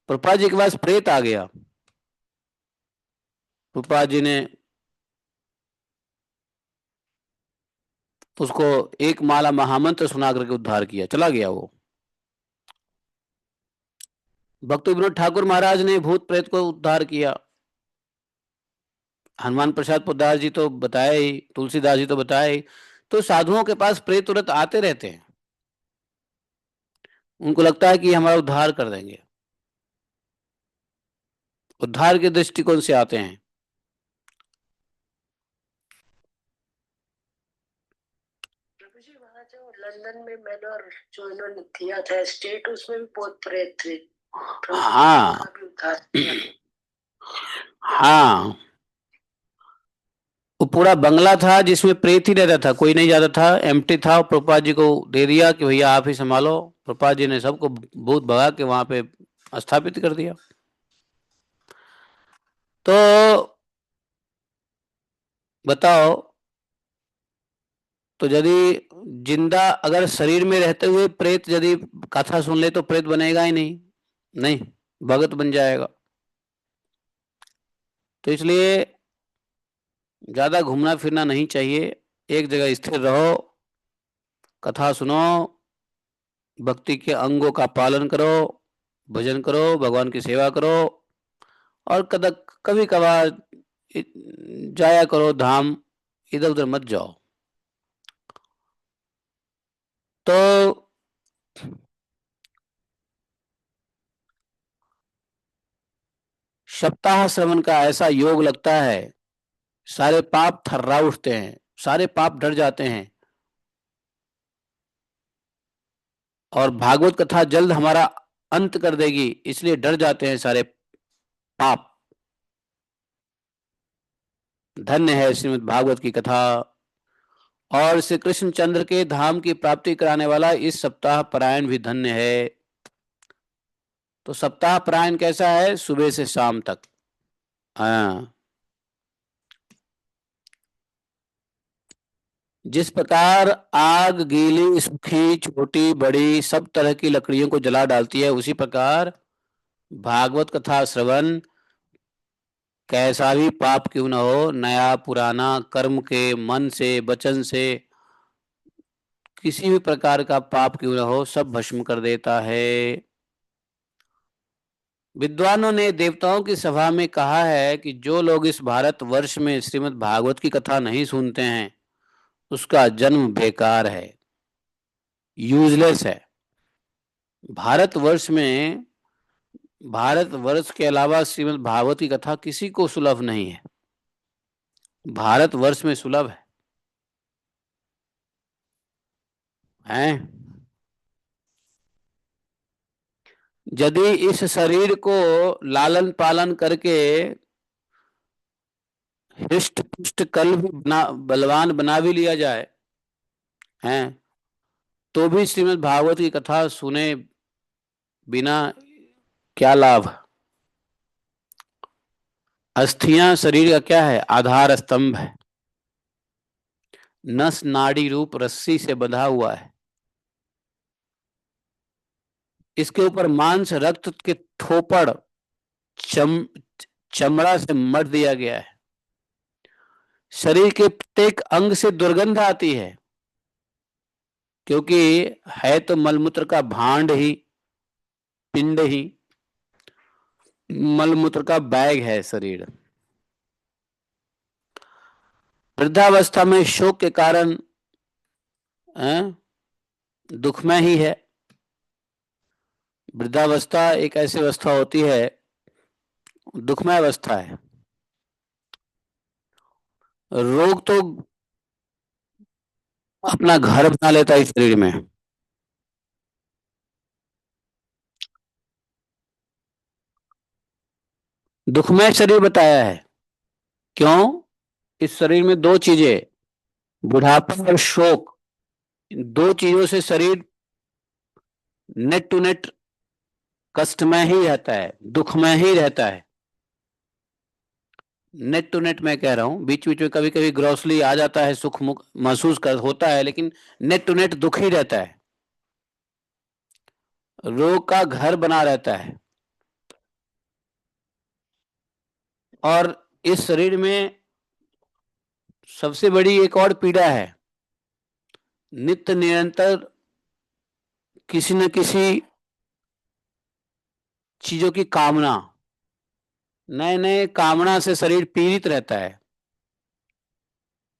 Speaker 1: प्रभुपाद जी के पास प्रेत आ गया। प्रभुपाद जी ने उसको एक माला महामंत्र सुना करके उद्धार किया, चला गया वो। भक्ति विनोद ठाकुर महाराज ने भूत प्रेत को उद्धार किया। हनुमान प्रसाद पोद्दार जी तो बताए ही, तुलसीदास जी तो बताए ही। तो साधुओं के पास प्रेत तुरंत आते रहते हैं, उनको लगता है कि हमारा उद्धार कर देंगे, उद्धार के दृष्टिकोण से आते हैं।
Speaker 2: जो लंदन में मैंने और जो इन्होंने किया था स्टेट, उसमें भी बहुत प्रेत थे।
Speaker 1: हाँ हाँ, वो पूरा बंगला था जिसमें प्रेत ही रहता था, कोई नहीं जाता था, एम्प्टी था। प्रभुपाद जी को दे दिया कि भैया आप ही संभालो। प्रभुपाद जी ने सबको भूत भगा के वहां पे स्थापित कर दिया। तो बताओ, तो यदि जिंदा अगर शरीर में रहते हुए प्रेत यदि कथा सुन ले तो प्रेत बनेगा ही नहीं, नहीं भगत बन जाएगा। तो इसलिए ज्यादा घूमना फिरना नहीं चाहिए, एक जगह स्थिर रहो, कथा सुनो, भक्ति के अंगों का पालन करो, भजन करो, भगवान की सेवा करो, और कभी कभार जाया करो धाम, इधर उधर मत जाओ। तो सप्ताह श्रवण का ऐसा योग लगता है, सारे पाप थर्रा उठते हैं, सारे पाप डर जाते हैं, और भागवत कथा जल्द हमारा अंत कर देगी, इसलिए डर जाते हैं सारे पाप। धन्य है श्रीमद् भागवत की कथा, और श्री कृष्णचंद्र के धाम की प्राप्ति कराने वाला इस सप्ताह परायण भी धन्य है। तो सप्ताह परायण कैसा है? सुबह से शाम तक। हाँ, जिस प्रकार आग गीली सूखी छोटी बड़ी सब तरह की लकड़ियों को जला डालती है, उसी प्रकार भागवत कथा श्रवण कैसा भी पाप क्यों न हो, नया पुराना कर्म के मन से वचन से किसी भी प्रकार का पाप क्यों न हो, सब भस्म कर देता है। विद्वानों ने देवताओं की सभा में कहा है कि जो लोग इस भारत वर्ष में श्रीमद् भागवत की कथा नहीं सुनते हैं उसका जन्म बेकार है, यूजलेस है। भारत वर्ष में भारतवर्ष के अलावा श्रीमद् भागवत की कथा किसी को सुलभ नहीं है, भारतवर्ष में सुलभ है। यदि इस शरीर को लालन पालन करके हृष्ट पुष्ट कल भी बलवान बना भी लिया जाए, हैं, तो भी श्रीमद् भागवत की कथा सुने बिना क्या लाभ। अस्थियां शरीर का क्या है, आधार स्तंभ है, नस नाड़ी रूप रस्सी से बंधा हुआ है, इसके ऊपर मांस रक्त के थोपड़ चम चमड़ा से मढ़ दिया गया है। शरीर के प्रत्येक अंग से दुर्गंध आती है, क्योंकि है तो मलमूत्र का भांड ही, पिंड ही, मलमूत्र का बैग है शरीर। वृद्धावस्था में शोक के कारण दुखमय ही है। वृद्धावस्था एक ऐसी अवस्था होती है, दुखमय अवस्था है। रोग तो अपना घर बना लेता है शरीर में। दुखमय शरीर बताया है, क्यों? इस शरीर में दो चीजें, बुढ़ापा और शोक, इन दो चीजों से शरीर नेट टू नेट कष्टमय ही रहता है, दुखमय ही रहता है। नेट टू नेट मैं कह रहा हूं, बीच बीच में कभी कभी ग्रोसली आ जाता है, सुख मुख महसूस कर होता है, लेकिन नेट टू नेट दुख ही रहता है, रोग का घर बना रहता है। और इस शरीर में सबसे बड़ी एक और पीड़ा है, नित्य निरंतर किसी न किसी चीजों की कामना, नए नए कामना से शरीर पीड़ित रहता है,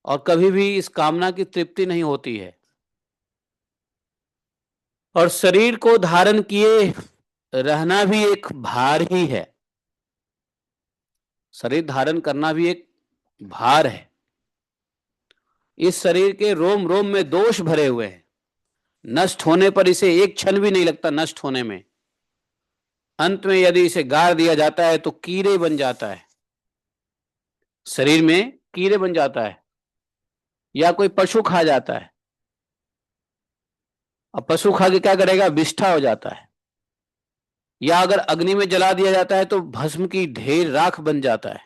Speaker 1: और कभी भी इस कामना की तृप्ति नहीं होती है। और शरीर को धारण किए रहना भी एक भार ही है, शरीर धारण करना भी एक भार है। इस शरीर के रोम रोम में दोष भरे हुए हैं, नष्ट होने पर इसे एक क्षण भी नहीं लगता नष्ट होने में। अंत में यदि इसे गाड़ दिया जाता है तो कीड़े बन जाता है, शरीर में कीड़े बन जाता है, या कोई पशु खा जाता है। अब पशु खा के क्या करेगा, विष्ठा हो जाता है, या अगर अग्नि में जला दिया जाता है तो भस्म की ढेर राख बन जाता है।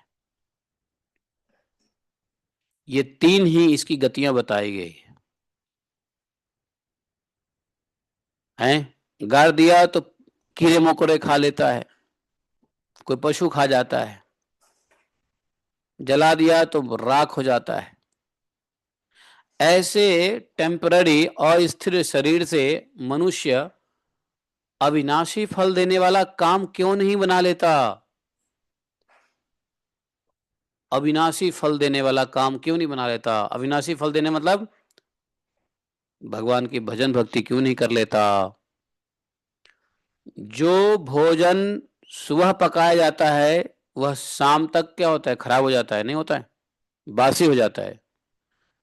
Speaker 1: ये तीन ही इसकी गतियां बताई गई हैं। गाड़ दिया तो कीड़े मकोड़े खा लेता है, कोई पशु खा जाता है, जला दिया तो राख हो जाता है। ऐसे टेम्पररी अस्थिर शरीर से मनुष्य अविनाशी फल देने वाला काम क्यों नहीं बना लेता? अविनाशी फल देने वाला काम क्यों नहीं बना लेता? अविनाशी फल देने मतलब भगवान की भजन भक्ति क्यों नहीं कर लेता? जो भोजन सुबह पकाया जाता है वह शाम तक क्या होता है, खराब हो जाता है, नहीं होता है, बासी हो जाता है।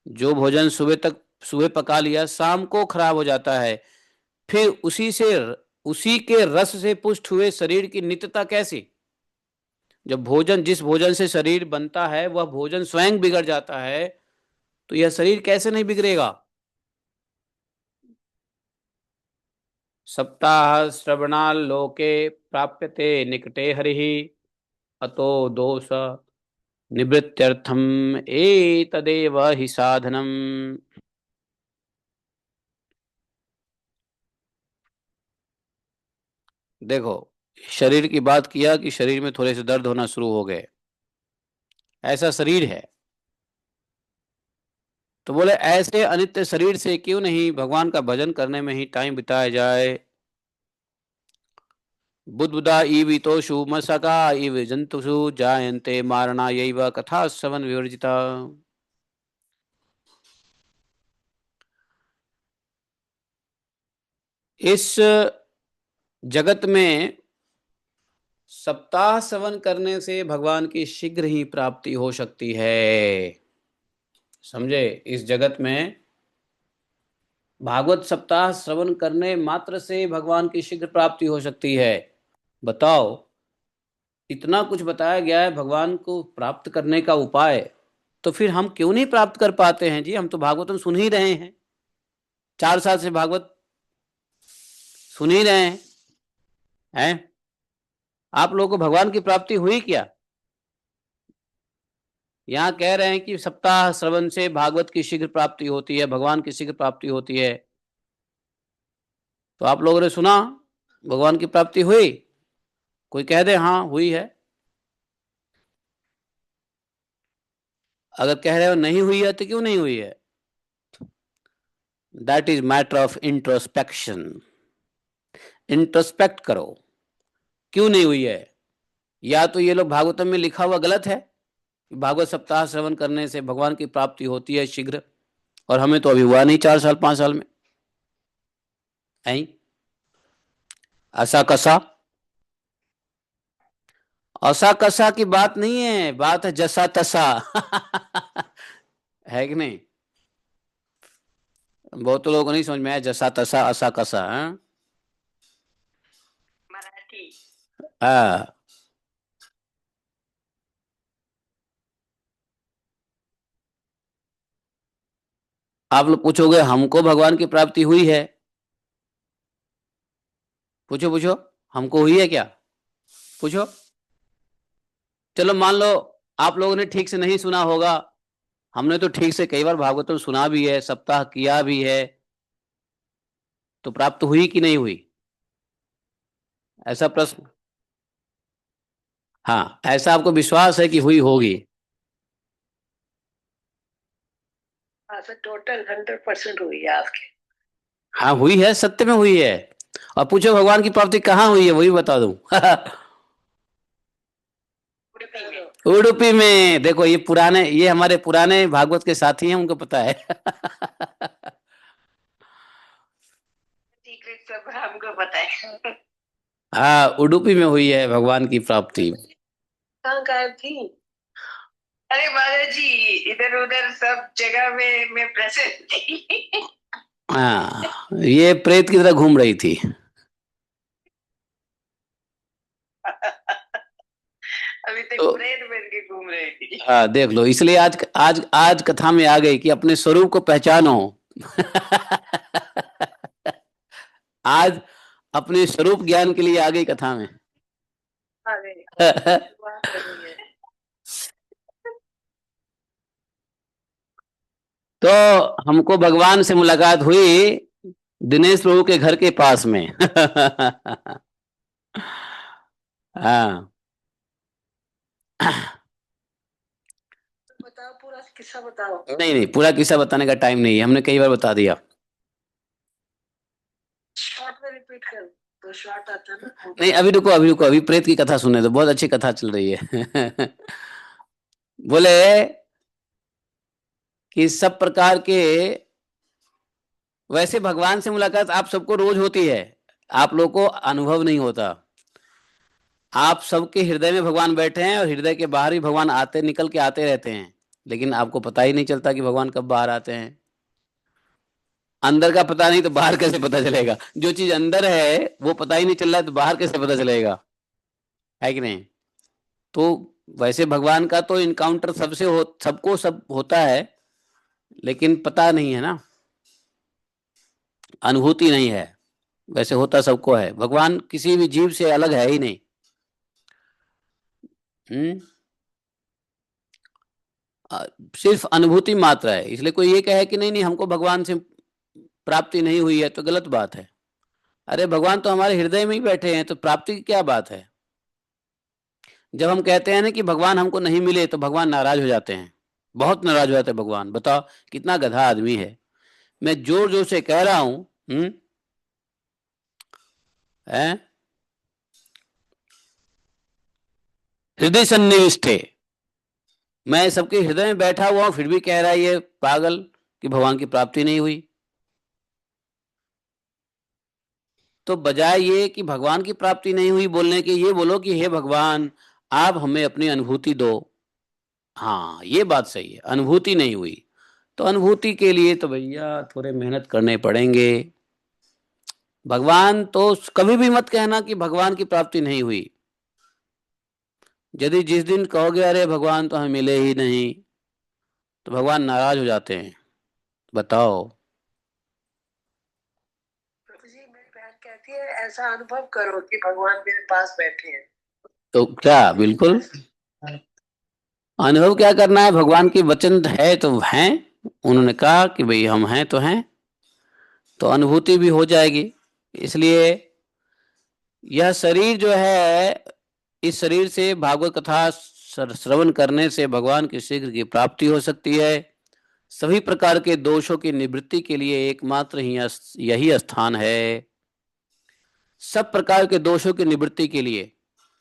Speaker 1: जो भोजन सुबह पका लिया शाम को खराब हो जाता है। फिर उसी के रस से पुष्ट हुए शरीर की नित्यता कैसी? जब जिस भोजन से शरीर बनता है वह भोजन स्वयं बिगड़ जाता है, तो यह शरीर कैसे नहीं बिगड़ेगा? सप्ताह श्रवणालोके प्राप्यते निकटे हरिः, अतो दोष निवृत्त्यर्थम एतदेव हि साधनम। देखो, शरीर की बात किया कि शरीर में थोड़े से दर्द होना शुरू हो गए, ऐसा शरीर है। तो बोले ऐसे अनित्य शरीर से क्यों नहीं भगवान का भजन करने में ही टाइम बिताया जाए। बुद्बुदा इव इतोषु मसका इव जंतुषु जायन्ते मारणा यैव कथा श्रवण विवर्जिता। इस जगत में सप्ताह श्रवण करने से भगवान की शीघ्र ही प्राप्ति हो सकती है। समझे? इस जगत में भागवत सप्ताह श्रवण करने मात्र से भगवान की शीघ्र प्राप्ति हो सकती है। बताओ, इतना कुछ बताया गया है भगवान को प्राप्त करने का उपाय, तो फिर हम क्यों नहीं प्राप्त कर पाते हैं जी? हम तो भागवतम सुन ही रहे हैं, 4 साल से भागवत सुन ही रहे हैं। आप लोगों को भगवान की प्राप्ति हुई क्या? यहाँ कह रहे हैं कि सप्ताह श्रवण से भागवत की शीघ्र प्राप्ति होती है, भगवान की शीघ्र प्राप्ति होती है। तो आप लोगों ने सुना भगवान की प्राप्ति हुई? कोई कह दे हाँ हुई है। अगर कह रहे हो नहीं हुई है तो क्यों नहीं हुई है? That is matter of introspection. Introspect करो, क्यों नहीं हुई है? या तो ये लोग भागवतम में लिखा हुआ गलत है, भागवत सप्ताह श्रवण करने से भगवान की प्राप्ति होती है शीघ्र, और हमें तो अभी हुआ नहीं 4 साल 5 साल में। ऐ ऐसा कसा, ऐसा कसा की बात नहीं है, बात है जसा तसा। है कि नहीं? बहुत लोगों को नहीं समझ में आया जसा तसा ऐसा कसा।
Speaker 2: मराठी।
Speaker 1: हाँ, आप लोग पूछोगे हमको भगवान की प्राप्ति हुई है? पूछो पूछो, हमको हुई है क्या? पूछो। चलो मान लो आप लोगों ने ठीक से नहीं सुना होगा, हमने तो ठीक से कई बार भागवतम सुना भी है, सप्ताह किया भी है, तो प्राप्त हुई कि नहीं हुई? ऐसा प्रश्न। हाँ, ऐसा आपको विश्वास है कि हुई होगी?
Speaker 2: हाँ सर, टोटल 100% हुई है आपकी।
Speaker 1: हाँ हुई है, सत्य में हुई है। और पूछो भगवान की प्राप्ति कहाँ हुई है, वही बता दूं।
Speaker 2: उड़पी में।
Speaker 1: उडुपी में। देखो ये पुराने, ये हमारे पुराने भागवत के साथी हैं, उनको पता है।
Speaker 2: सीक्रेट सब हमको पता है।
Speaker 1: हाँ, उडुपी में हुई है भगवान की प्राप्ति।
Speaker 2: कहाँ गायब थी? अरे महाराज जी, इधर उधर सब जगह में मैं प्रेजेंट थी।
Speaker 1: हाँ, ये प्रेत की तरह घूम रही थी।
Speaker 2: अभी तक
Speaker 1: तो
Speaker 2: प्रेत बन के घूम रही थी।
Speaker 1: हाँ देख लो, इसलिए आज आज आज कथा में आ गई कि अपने स्वरूप को पहचानो। आज अपने स्वरूप ज्ञान के लिए आ गई कथा में।
Speaker 2: अरे शुरुआत हो गई है।
Speaker 1: तो हमको भगवान से मुलाकात हुई दिनेश प्रभु के घर के पास में। हाँ।
Speaker 2: बताओ, पूरा किस्सा बताओ।
Speaker 1: नहीं नहीं, पूरा किस्सा बताने का टाइम नहीं है, हमने कई बार बता दिया।
Speaker 2: शॉर्ट में रिपीट कर, तो शॉर्ट आता है ना।
Speaker 1: नहीं, अभी रुको अभी रुको, अभी प्रेत की कथा सुनने दो, बहुत अच्छी कथा चल रही है। बोले कि सब प्रकार के, वैसे भगवान से मुलाकात आप सबको रोज होती है, आप लोग को अनुभव नहीं होता। आप सबके हृदय में भगवान बैठे हैं, और हृदय के बाहर भी भगवान आते निकल के आते रहते हैं, लेकिन आपको पता ही नहीं चलता कि भगवान कब बाहर आते हैं। अंदर का पता नहीं तो बाहर कैसे पता चलेगा? जो चीज अंदर है वो पता ही नहीं चल रहा है, तो बाहर कैसे पता चलेगा? है कि नहीं? तो वैसे भगवान का तो इनकाउंटर सबसे सबको सब होता है, लेकिन पता नहीं है ना, अनुभूति नहीं है। वैसे होता सबको है, भगवान किसी भी जीव से अलग है ही नहीं। हम्म। सिर्फ अनुभूति मात्र है। इसलिए कोई ये कहे कि नहीं नहीं हमको भगवान से प्राप्ति नहीं हुई है, तो गलत बात है। अरे भगवान तो हमारे हृदय में ही बैठे हैं, तो प्राप्ति की क्या बात है? जब हम कहते हैं ना कि भगवान हमको नहीं मिले, तो भगवान नाराज हो जाते हैं, बहुत नाराज हो जाते हैं भगवान। बताओ कितना गधा आदमी है। मैं जोर जोर से कह रहा हूं। है हृदय सन्निविष्ट है, मैं सबके हृदय में बैठा हुआ हूं, फिर भी कह रहा है ये पागल कि भगवान की प्राप्ति नहीं हुई। तो बजाय ये कि भगवान की प्राप्ति नहीं हुई बोलने के, ये बोलो कि हे भगवान आप हमें अपनी अनुभूति दो। हाँ ये बात सही है, अनुभूति नहीं हुई तो अनुभूति के लिए तो भैया थोड़े मेहनत करने पड़ेंगे। भगवान तो कभी भी मत कहना कि भगवान की प्राप्ति नहीं हुई। यदि जिस दिन कहोगे अरे भगवान तो हमें मिले ही नहीं, तो भगवान नाराज हो जाते हैं। बताओ।
Speaker 2: प्रभु जी, मेरी बहन कहती है ऐसा अनुभव करो कि भगवान मेरे पास बैठे हैं।
Speaker 1: तो क्या, बिल्कुल अनुभव क्या करना है, भगवान की वचन है तो हैं, उन्होंने कहा कि भाई हम हैं तो हैं, तो अनुभूति भी हो जाएगी। इसलिए यह शरीर जो है, इस शरीर से भागवत कथा श्रवण करने से भगवान की शीघ्र की प्राप्ति हो सकती है। सभी प्रकार के दोषों की निवृत्ति के लिए एकमात्र ही यही स्थान है। सब प्रकार के दोषों की निवृत्ति के लिए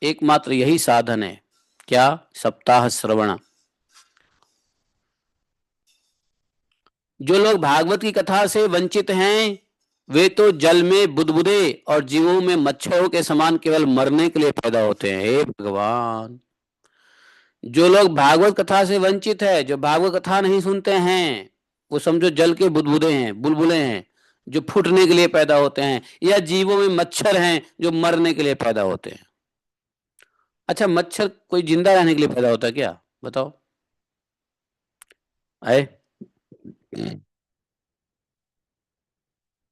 Speaker 1: एकमात्र यही साधन है। क्या? सप्ताह श्रवण। जो लोग भागवत की कथा से वंचित हैं वे तो जल में बुदबुदे और जीवों में मच्छरों के समान केवल मरने के लिए पैदा होते हैं। हे भगवान, जो लोग भागवत कथा से वंचित है, जो भागवत कथा नहीं सुनते हैं, वो समझो जल के बुदबुदे हैं, बुलबुले हैं, जो फूटने के लिए पैदा होते हैं, या जीवों में मच्छर हैं जो मरने के लिए पैदा होते हैं। अच्छा, मच्छर कोई जिंदा रहने के लिए पैदा होता है क्या? बताओ। आए,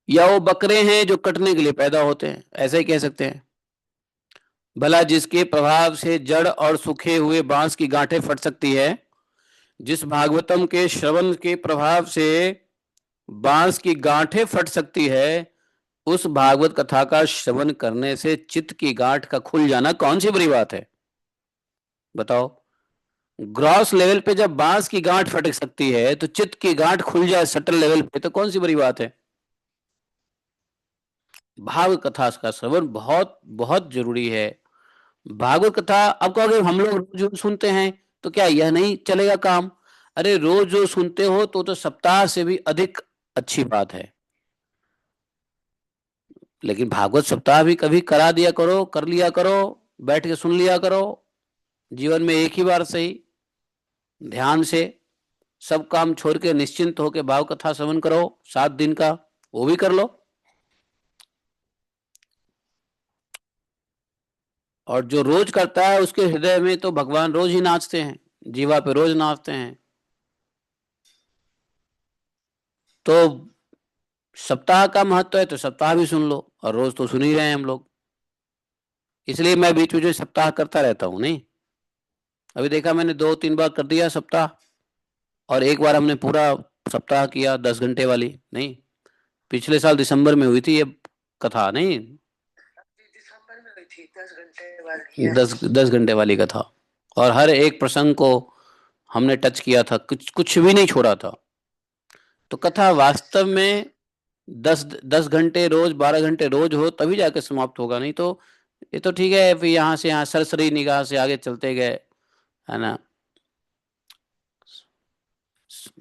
Speaker 1: या वो बकरे हैं जो कटने के लिए पैदा होते हैं, ऐसा ही कह सकते हैं। भला जिसके प्रभाव से जड़ और सूखे हुए बांस की गांठें फट सकती है, जिस भागवतम के श्रवण के प्रभाव से बांस की गांठें फट सकती है, उस भागवत कथा का श्रवण करने से चित्त की गांठ का खुल जाना कौन सी बड़ी बात है? बताओ। ग्रॉस लेवल पे जब बांस की गांठ फटक सकती है तो चित्त की गांठ खुल जाए सटल लेवल पे, तो कौन सी बड़ी बात है? भागवत कथा का श्रवण बहुत बहुत जरूरी है। भागवत कथा, अब कहोगे हम लोग रोज रोज सुनते हैं तो क्या यह नहीं चलेगा काम? अरे रोज जो सुनते हो तो सप्ताह से भी अधिक अच्छी बात है। लेकिन भागवत सप्ताह भी कभी करा दिया करो, कर लिया करो, बैठ के सुन लिया करो। जीवन में एक ही बार सही, ध्यान से सब काम छोड़ के निश्चिंत होकर भाव कथा श्रवण करो, 7 दिन का वो भी कर लो। और जो रोज करता है उसके हृदय में तो भगवान रोज ही नाचते हैं, जीवा पे रोज नाचते हैं। तो सप्ताह का महत्व है तो सप्ताह भी सुन लो, और रोज तो सुन ही रहे हैं हम लोग। इसलिए मैं बीच बीच में सप्ताह करता रहता हूँ। नहीं, अभी देखा मैंने 2-3 बार कर दिया सप्ताह, और एक बार हमने पूरा सप्ताह किया 10 घंटे वाली। नहीं, पिछले साल दिसंबर में हुई थी ये कथा। नहीं,
Speaker 2: दिसंबर में हुई थी 10 घंटे वाली।
Speaker 1: 10 घंटे वाली कथा, और हर एक प्रसंग को हमने टच किया था, कुछ कुछ भी नहीं छोड़ा था। तो कथा वास्तव में 10 10 घंटे रोज, 12 घंटे रोज हो तभी जाके समाप्त होगा। नहीं तो ये तो ठीक है, फिर यहाँ से यहाँ सरसरी निगाह से आगे चलते गए, है ना।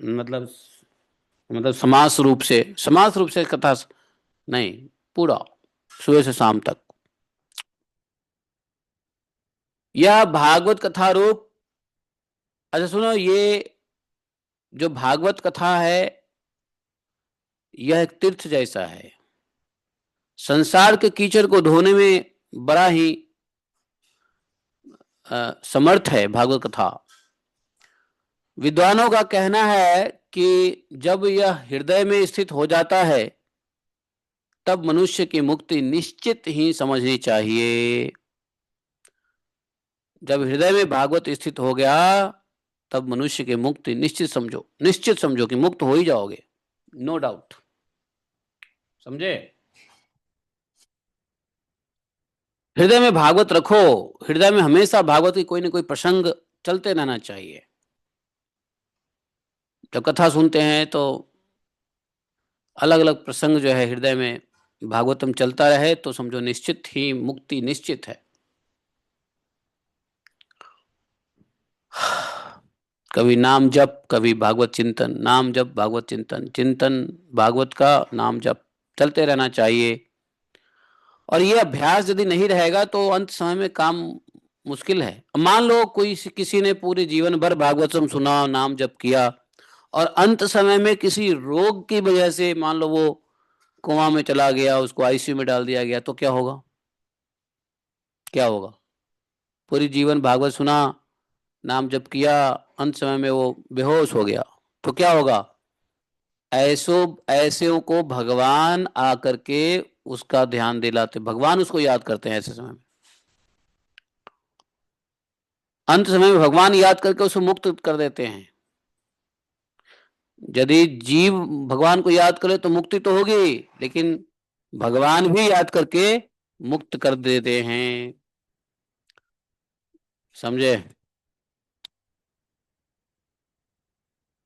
Speaker 1: मतलब समास रूप से कथा नहीं, पूरा सुबह से शाम तक। यह भागवत कथा रूप। अच्छा सुनो, ये जो भागवत कथा है यह एक तीर्थ जैसा है। संसार के कीचड़ को धोने में बड़ा ही समर्थ है भागवत कथा। विद्वानों का कहना है कि जब यह हृदय में स्थित हो जाता है तब मनुष्य की मुक्ति निश्चित ही समझनी चाहिए। जब हृदय में भागवत स्थित हो गया तब मनुष्य की मुक्ति निश्चित समझो कि मुक्त हो ही जाओगे, नो डाउट। समझे? हृदय में भागवत रखो, हृदय में हमेशा भागवत की कोई ना कोई प्रसंग चलते रहना चाहिए। जब कथा सुनते हैं तो अलग अलग प्रसंग जो है हृदय में भागवतम चलता रहे तो समझो निश्चित ही मुक्ति निश्चित है। कभी नाम जप, कभी भागवत चिंतन, नाम जप भागवत चिंतन, चिंतन भागवत का, नाम जप चलते रहना चाहिए। और ये अभ्यास यदि नहीं रहेगा तो अंत समय में काम मुश्किल है। मान लो कोई किसी ने पूरे जीवन भर भागवतम सुना, नाम जप किया, और अंत समय में किसी रोग की वजह से मान लो वो कोमा में चला गया, उसको आईसीयू में डाल दिया गया, तो क्या होगा? क्या होगा? पूरी जीवन भागवत सुना, नाम जप किया, अंत समय में वो बेहोश हो गया, तो क्या होगा? ऐसों को भगवान आकर के उसका ध्यान दिलाते, भगवान उसको याद करते हैं ऐसे समय में। अंत समय में भगवान याद करके उसको मुक्त कर देते हैं। यदि जीव भगवान को याद करे तो मुक्ति तो होगी, लेकिन भगवान भी याद करके मुक्त कर देते हैं। समझे?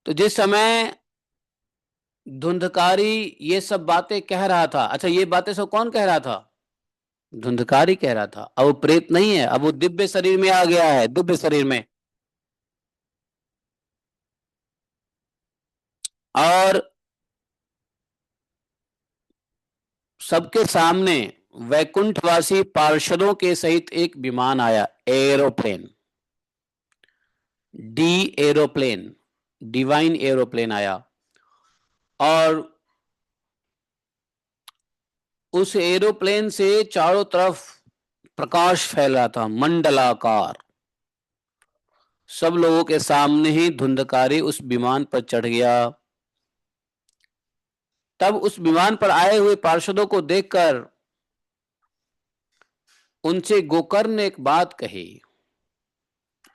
Speaker 1: तो जिस समय धुंधकारी ये सब बातें कह रहा था, अच्छा ये बातें सब कौन कह रहा था? धुंधकारी कह रहा था। अब वो प्रेत नहीं है, अब वो दिव्य शरीर में आ गया है, दिव्य शरीर में। और सबके सामने वैकुंठवासी पार्षदों के सहित एक विमान आया, aeroplane, D aeroplane, divine aeroplane आया। और उस एरोप्लेन से चारों तरफ प्रकाश फैल रहा था, मंडलाकार। सब लोगों के सामने ही धुंधकारी उस विमान पर चढ़ गया। तब उस विमान पर आए हुए पार्षदों को देखकर उनसे गोकर्ण ने एक बात कही।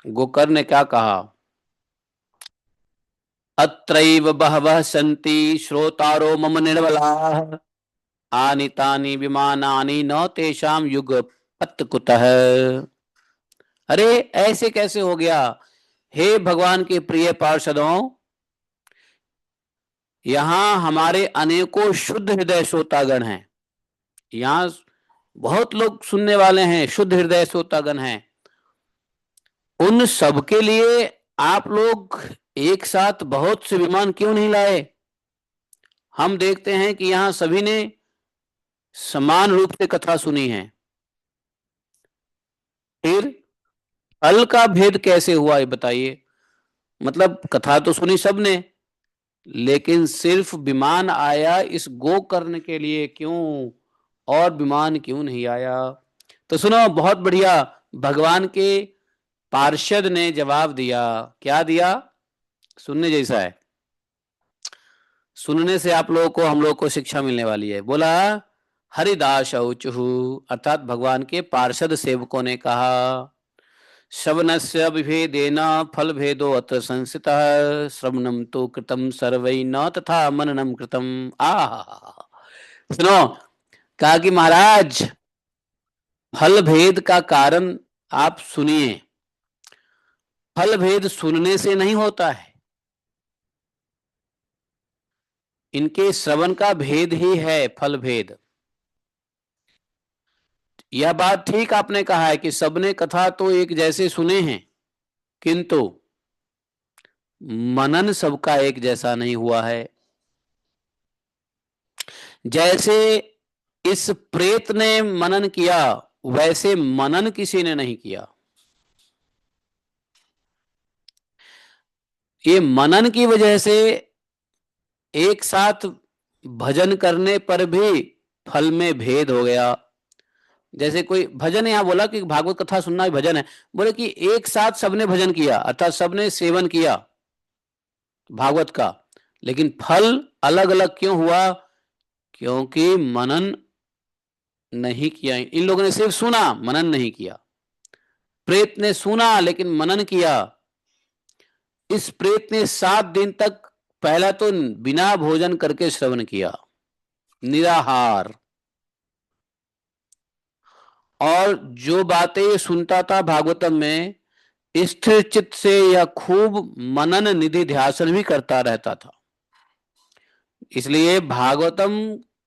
Speaker 1: गोकर्ण ने क्या कहा? अत्रैव बहवः सन्ति श्रोतारो मम निर्बलाः आनीतानि विमानानि न तेषां युगपत् कुतः। अरे ऐसे कैसे हो गया? हे भगवान के प्रिय पार्षदों, यहां हमारे अनेकों शुद्ध हृदय श्रोतागण हैं। यहाँ बहुत लोग सुनने वाले हैं, शुद्ध हृदय श्रोतागण हैं। उन सबके लिए आप लोग एक साथ बहुत से विमान क्यों नहीं लाए? हम देखते हैं कि यहां सभी ने समान रूप से कथा सुनी है। फिर फल का भेद कैसे हुआ ये बताइए? मतलब कथा तो सुनी सबने, लेकिन सिर्फ विमान आया इस गोकर्ण के लिए क्यों, और विमान क्यों नहीं आया? तो सुनो, बहुत बढ़िया भगवान के पार्षद ने जवाब दिया। क्या दिया? सुनने जैसा है, सुनने से आप लोगों को, हम लोग को शिक्षा मिलने वाली है। बोला, हरिदास औचुहु, अर्थात भगवान के पार्षद सेवकों ने कहा, श्रवणस्य विभेदेन फल भेदो अत्र संस्थितः श्रवणम तो कृतम सर्वै न तथा मननम कृतम। सुनो, कहा कि महाराज फल भेद का कारण आप सुनिए। फल भेद सुनने से नहीं होता है, इनके श्रवण का भेद ही है फल भेद। यह बात ठीक आपने कहा है कि सबने कथा तो एक जैसे सुने हैं, किंतु मनन सबका एक जैसा नहीं हुआ है। जैसे इस प्रेत ने मनन किया, वैसे मनन किसी ने नहीं किया। ये मनन की वजह से एक साथ भजन करने पर भी फल में भेद हो गया। जैसे कोई भजन, यहां बोला कि भागवत कथा सुनना भी भजन है, बोले कि एक साथ सबने भजन किया, अर्थात सबने सेवन किया भागवत का, लेकिन फल अलग अलग क्यों हुआ? क्योंकि मनन नहीं किया। इन लोगों ने सिर्फ सुना, मनन नहीं किया। प्रेत ने सुना लेकिन मनन किया। इस प्रेत ने 7 दिन तक पहला तो बिना भोजन करके श्रवण किया, निराहार। और जो बातें सुनता था भागवतम में, स्थिर चित्त से या खूब मनन निधि ध्यासन भी करता रहता था। इसलिए भागवतम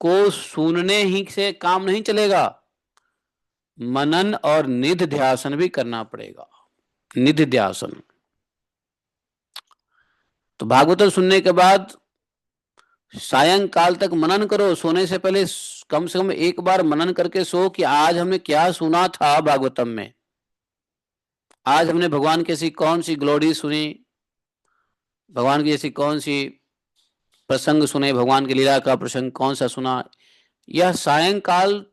Speaker 1: को सुनने ही से काम नहीं चलेगा, मनन और निधि ध्यासन भी करना पड़ेगा। निधि ध्यासन। तो भागवतम सुनने के बाद सायंकाल तक मनन करो, सोने से पहले कम से कम एक बार मनन करके सो कि आज हमने क्या सुना था भागवतम में, आज हमने भगवान की ऐसी कौन सी ग्लोरी सुनी, भगवान की ऐसी कौन सी प्रसंग सुने, भगवान की लीला का प्रसंग कौन सा सुना। यह सायंकाल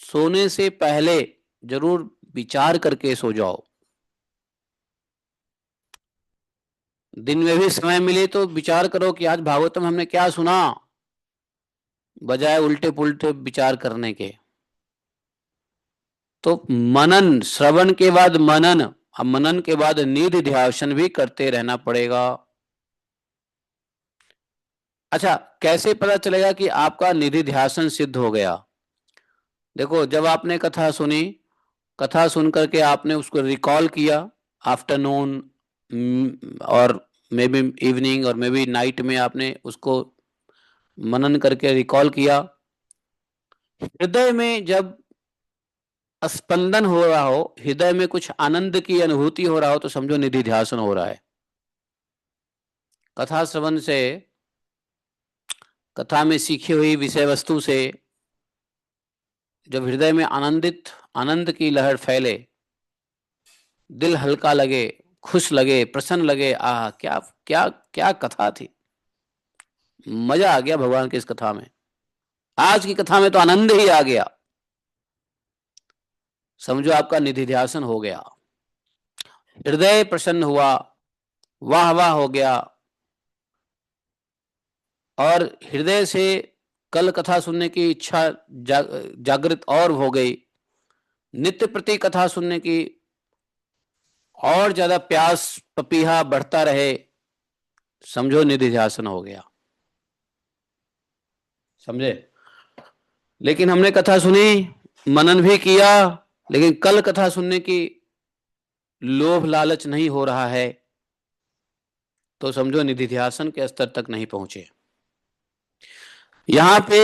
Speaker 1: सोने से पहले जरूर विचार करके सो जाओ। दिन में भी समय मिले तो विचार करो कि आज भागवतम हमने क्या सुना, बजाय उल्टे पुल्टे विचार करने के। तो मनन, श्रवण के बाद मनन, अब मनन के बाद निधि ध्यान भी करते रहना पड़ेगा। अच्छा, कैसे पता चलेगा कि आपका निधि ध्यान सिद्ध हो गया? देखो, जब आपने कथा सुनी, कथा सुन करके आपने उसको रिकॉल किया, आफ्टरनून और मे बी इवनिंग और मे बी नाइट में आपने उसको मनन करके रिकॉल किया। हृदय में जब स्पंदन हो रहा हो, हृदय में कुछ आनंद की अनुभूति हो रहा हो, तो समझो निधि ध्यान हो रहा है। कथा श्रवण से, कथा में सीखी हुई विषय वस्तु से जब हृदय में आनंद की लहर फैले, दिल हल्का लगे, खुश लगे, प्रसन्न लगे, आह क्या क्या क्या कथा थी, मजा आ गया भगवान की इस कथा में, आज की कथा में तो आनंद ही आ गया, समझो आपका निधि ध्यान हो गया। हृदय प्रसन्न हुआ, वाह वाह हो गया, और हृदय से कल कथा सुनने की इच्छा जागृत और हो गई, नित्य प्रति कथा सुनने की और ज्यादा प्यास पपीहा बढ़ता रहे, समझो निधि ध्यान हो गया। समझे? लेकिन हमने कथा सुनी, मनन भी किया, लेकिन कल कथा सुनने की लोभ लालच नहीं हो रहा है, तो समझो निधि ध्यान के स्तर तक नहीं पहुंचे। यहां पे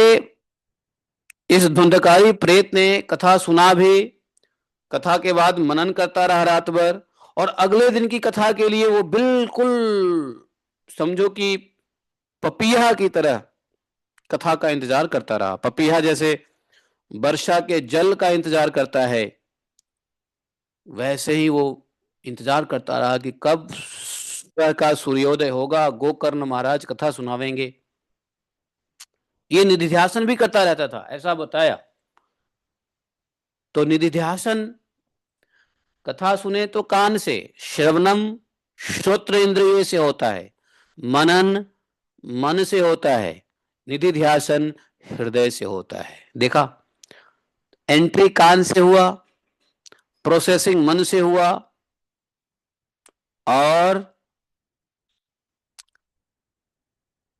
Speaker 1: इस धुंधकारी प्रेत ने कथा सुना भी, कथा के बाद मनन करता रहा रात भर, और अगले दिन की कथा के लिए वो बिल्कुल समझो कि पपीहा की तरह कथा का इंतजार करता रहा। पपीहा जैसे वर्षा के जल का इंतजार करता है, वैसे ही वो इंतजार करता रहा कि कब का सूर्योदय होगा, गोकर्ण महाराज कथा सुनावेंगे। ये निधि ध्यान भी करता रहता था, ऐसा बताया। तो निधि ध्यान कथा सुने तो कान से, श्रवणम श्रोत्र इंद्रिय से होता है, मनन मन से होता है, निधि ध्यान हृदय से होता है। देखा, एंट्री कान से हुआ, प्रोसेसिंग मन से हुआ, और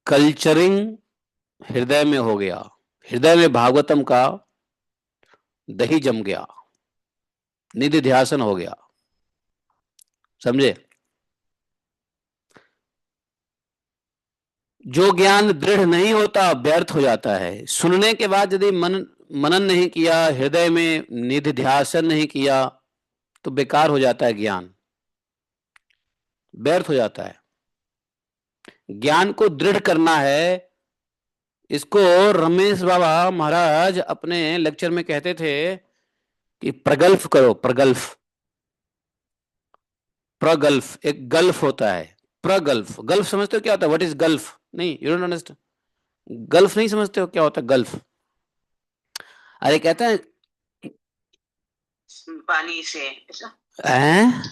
Speaker 1: कल्चरिंग हृदय में हो गया। हृदय में भागवतम का दही जम गया, निधि ध्यान हो गया। समझे? जो ज्ञान दृढ़ नहीं होता व्यर्थ हो जाता है। सुनने के बाद यदि मनन नहीं किया, हृदय में निधि ध्यान नहीं किया, तो बेकार हो जाता है ज्ञान, व्यर्थ हो जाता है। ज्ञान को दृढ़ करना है। इसको रमेश बाबा महाराज अपने लेक्चर में कहते थे कि प्रगल्फ करो, प्रगल्फ। प्रगल्फ एक गल्फ होता है, प्रगल्फ। गल्फ समझते हो क्या होता है? What is gulf? नहीं, यू डोंट अंडरस्टैंड। गल्फ नहीं समझते हो क्या होता है गल्फ? अरे कहते हैं
Speaker 2: पानी से ऐसा,
Speaker 1: हैं?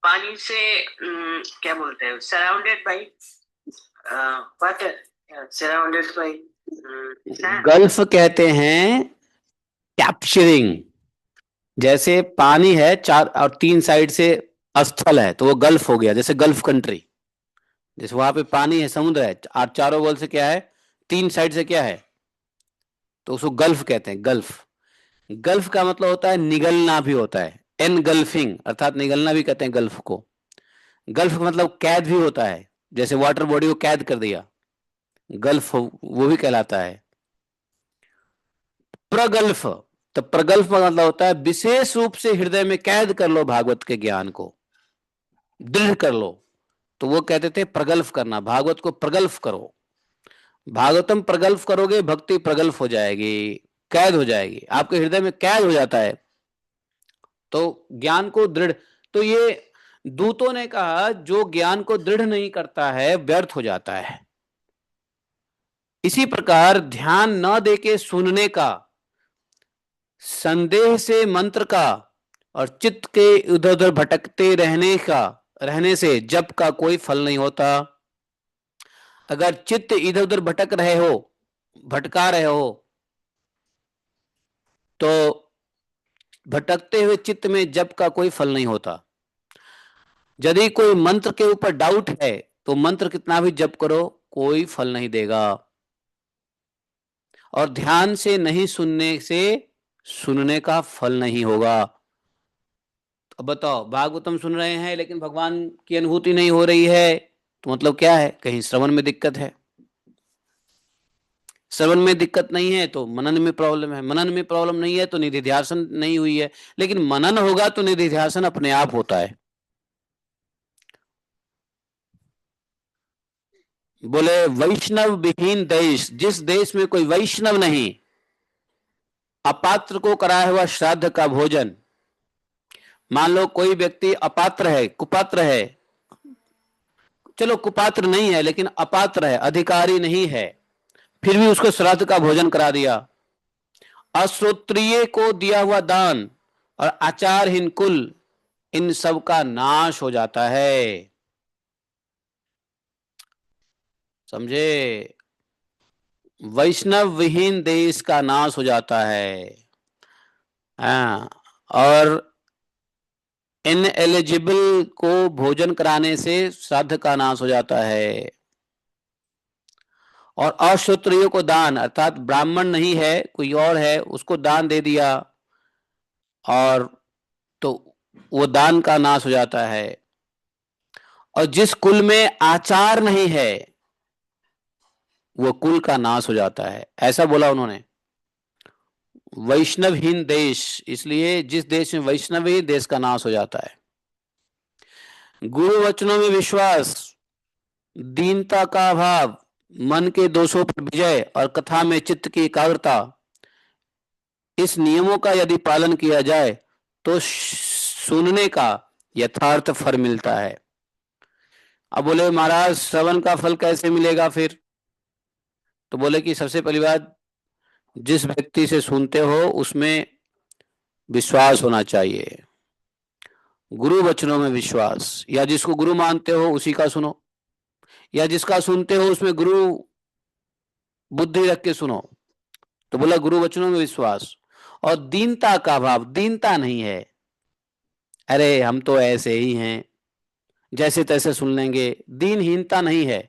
Speaker 2: पानी से क्या बोलते हैं, surrounded by water, surrounded by
Speaker 1: gulf कहते हैं कैप्चरिंग। जैसे पानी है चार और तीन साइड से स्थल है, तो वो गल्फ हो गया, जैसे गल्फ कंट्री। जैसे वहां पे पानी है, समुद्र है, और चारों बगल से क्या है, तीन साइड से क्या है, तो उसको गल्फ कहते हैं, गल्फ। गल्फ का मतलब होता है निगलना भी होता है, एनगल्फिंग, अर्थात निगलना भी कहते हैं गल्फ को। गल्फ का मतलब कैद भी होता है, जैसे वाटर बॉडी को कैद कर दिया, गल्फ वो भी कहलाता है। प्रगल्फ, तो प्रगल्फ का मतलब होता है विशेष रूप से हृदय में कैद कर लो भागवत के ज्ञान को, दृढ़ कर लो, तो वो कहते थे प्रगल्भ करना, भागवत को प्रगल्भ करो। भागवतम प्रगल्भ करोगे, भक्ति प्रगल्भ हो जाएगी, कैद हो जाएगी, आपके हृदय में कैद हो जाता है। तो ज्ञान को दृढ़, तो ये दूतों ने कहा जो ज्ञान को दृढ़ नहीं करता है व्यर्थ हो जाता है। इसी प्रकार ध्यान न देके सुनने का, संदेह से मंत्र का, और चित्त के इधर उधर भटकते रहने से जप का कोई फल नहीं होता। अगर चित्त इधर उधर भटका रहे हो, तो भटकते हुए चित्त में जप का कोई फल नहीं होता। यदि कोई मंत्र के ऊपर डाउट है तो मंत्र कितना भी जप करो कोई फल नहीं देगा। और ध्यान से नहीं सुनने से सुनने का फल नहीं होगा। अब बताओ, भागवतम सुन रहे हैं लेकिन भगवान की अनुभूति नहीं हो रही है, तो मतलब क्या है? कहीं श्रवण में दिक्कत है। श्रवण में दिक्कत नहीं है तो मनन में प्रॉब्लम है, मनन में प्रॉब्लम नहीं है तो निधिध्यासन नहीं हुई है। लेकिन मनन होगा तो निधिध्यासन अपने आप होता है। बोले वैष्णव विहीन देश, जिस देश में कोई वैष्णव नहीं, अपात्र को कराया हुआ श्राद्ध का भोजन। मान लो कोई व्यक्ति अपात्र है, कुपात्र है, चलो कुपात्र नहीं है लेकिन अपात्र है, अधिकारी नहीं है, फिर भी उसको श्राद्ध का भोजन करा दिया। अश्रोत्रिय को दिया हुआ दान और आचारहीन कुल, इन सब का नाश हो जाता है। समझे? वैष्णव विहीन देश का नाश हो जाता है। हाँ, और इनएलिजिबल को भोजन कराने से श्राद्ध का नाश हो जाता है। और अश्रोत्रियों को दान, अर्थात ब्राह्मण नहीं है कोई और है, उसको दान दे दिया और तो वो दान का नाश हो जाता है। और जिस कुल में आचार नहीं है वो कुल का नाश हो जाता है, ऐसा बोला उन्होंने। वैष्णवहीन देश, इसलिए जिस देश में वैष्णव है देश का नाश हो जाता है। गुरु वचनों में विश्वास, दीनता का अभाव, मन के दोषों पर विजय और कथा में चित्त की एकाग्रता, इस नियमों का यदि पालन किया जाए तो सुनने का यथार्थ फल मिलता है। अब बोले महाराज श्रवण का फल कैसे मिलेगा फिर? तो बोले कि सबसे पहली बात, जिस व्यक्ति से सुनते हो उसमें विश्वास होना चाहिए। गुरु वचनों में विश्वास, या जिसको गुरु मानते हो उसी का सुनो, या जिसका सुनते हो उसमें गुरु बुद्धि रख के सुनो। तो बोला गुरु वचनों में विश्वास। और दीनता का भाव, दीनता नहीं है, अरे हम तो ऐसे ही हैं, जैसे तैसे सुन लेंगे, दीनहीनता नहीं है।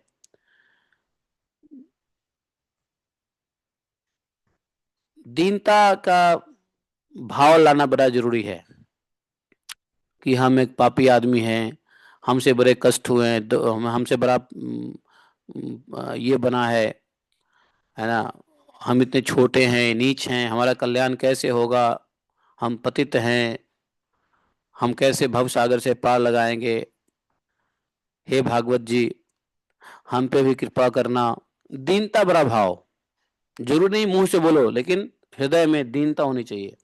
Speaker 1: दीनता का भाव लाना बड़ा जरूरी है कि हम एक पापी आदमी हैं, हमसे बड़े कष्ट हुए हैं, हमसे बड़ा ये बना है ना, हम इतने छोटे हैं, नीच हैं, हमारा कल्याण कैसे होगा, हम पतित हैं, हम कैसे भव सागर से पार लगाएंगे, हे भागवत जी हम पे भी कृपा करना। दीनता बड़ा भाव, जरूर नहीं मुंह से बोलो लेकिन हृदय में दीनता होनी चाहिए।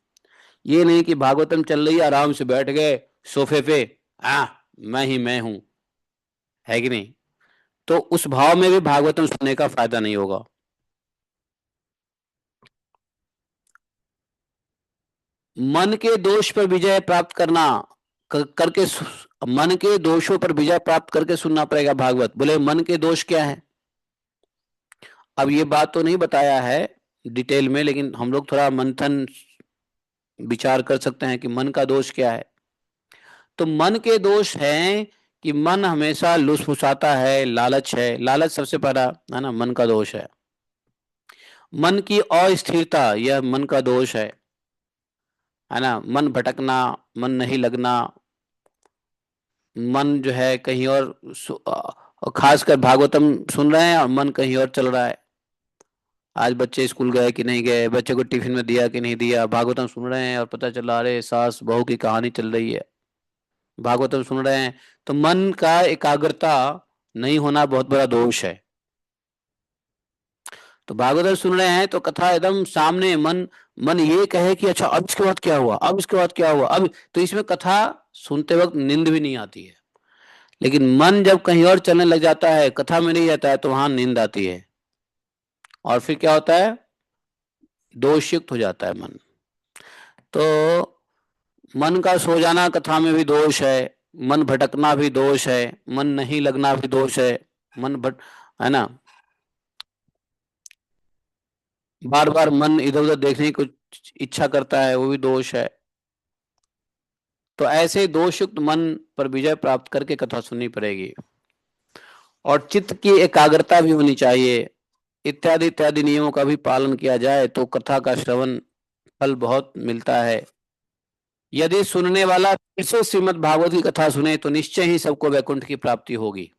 Speaker 1: ये नहीं कि भागवतम चल रही है आराम से बैठ गए सोफे पे, मैं ही मैं हूं, है कि नहीं? तो उस भाव में भी भागवतम सुनने का फायदा नहीं होगा। मन के दोष पर विजय प्राप्त करना करके मन के दोषों पर विजय प्राप्त करके सुनना पड़ेगा भागवत। बोले मन के दोष क्या है? अब ये बात तो नहीं बताया है डिटेल में, लेकिन हम लोग थोड़ा मंथन विचार कर सकते हैं कि मन का दोष क्या है। तो मन के दोष हैं कि मन हमेशा लुसफुसाता है, लालच है, लालच सबसे पहला है ना, मन का दोष है। मन की अस्थिरता, यह मन का दोष है ना, मन भटकना, मन नहीं लगना, मन जो है कहीं और खासकर भागवतम सुन रहे हैं और मन कहीं और चल रहा है। आज बच्चे स्कूल गए कि नहीं गए, बच्चे को टिफिन में दिया कि नहीं दिया, भागवतम सुन रहे हैं और पता चला अरे सास बहू की कहानी चल रही है। भागवतम सुन रहे हैं, तो मन का एकाग्रता नहीं होना बहुत बड़ा दोष है। तो भागवतम सुन रहे हैं तो कथा एकदम सामने, मन मन ये कहे कि अच्छा अब इसके बाद क्या हुआ, अब इसके बाद क्या हुआ, अब तो इसमें कथा सुनते वक्त नींद भी नहीं आती है। लेकिन मन जब कहीं और चलने लग जाता है, कथा में नहीं रहता है, तो वहां नींद आती है, और फिर क्या होता है, दोषयुक्त हो जाता है मन। तो मन का सो जाना कथा में भी दोष है, मन भटकना भी दोष है, मन नहीं लगना भी दोष है, मन भट है ना, बार बार मन इधर उधर देखने की इच्छा करता है, वो भी दोष है। तो ऐसे दोषयुक्त मन पर विजय प्राप्त करके कथा सुननी पड़ेगी, और चित्त की एकाग्रता भी होनी चाहिए, इत्यादि इत्यादि नियमों का भी पालन किया जाए तो कथा का श्रवण फल बहुत मिलता है। यदि सुनने वाला फिर से श्रीमद् भागवत की कथा सुने तो निश्चय ही सबको वैकुंठ की प्राप्ति होगी।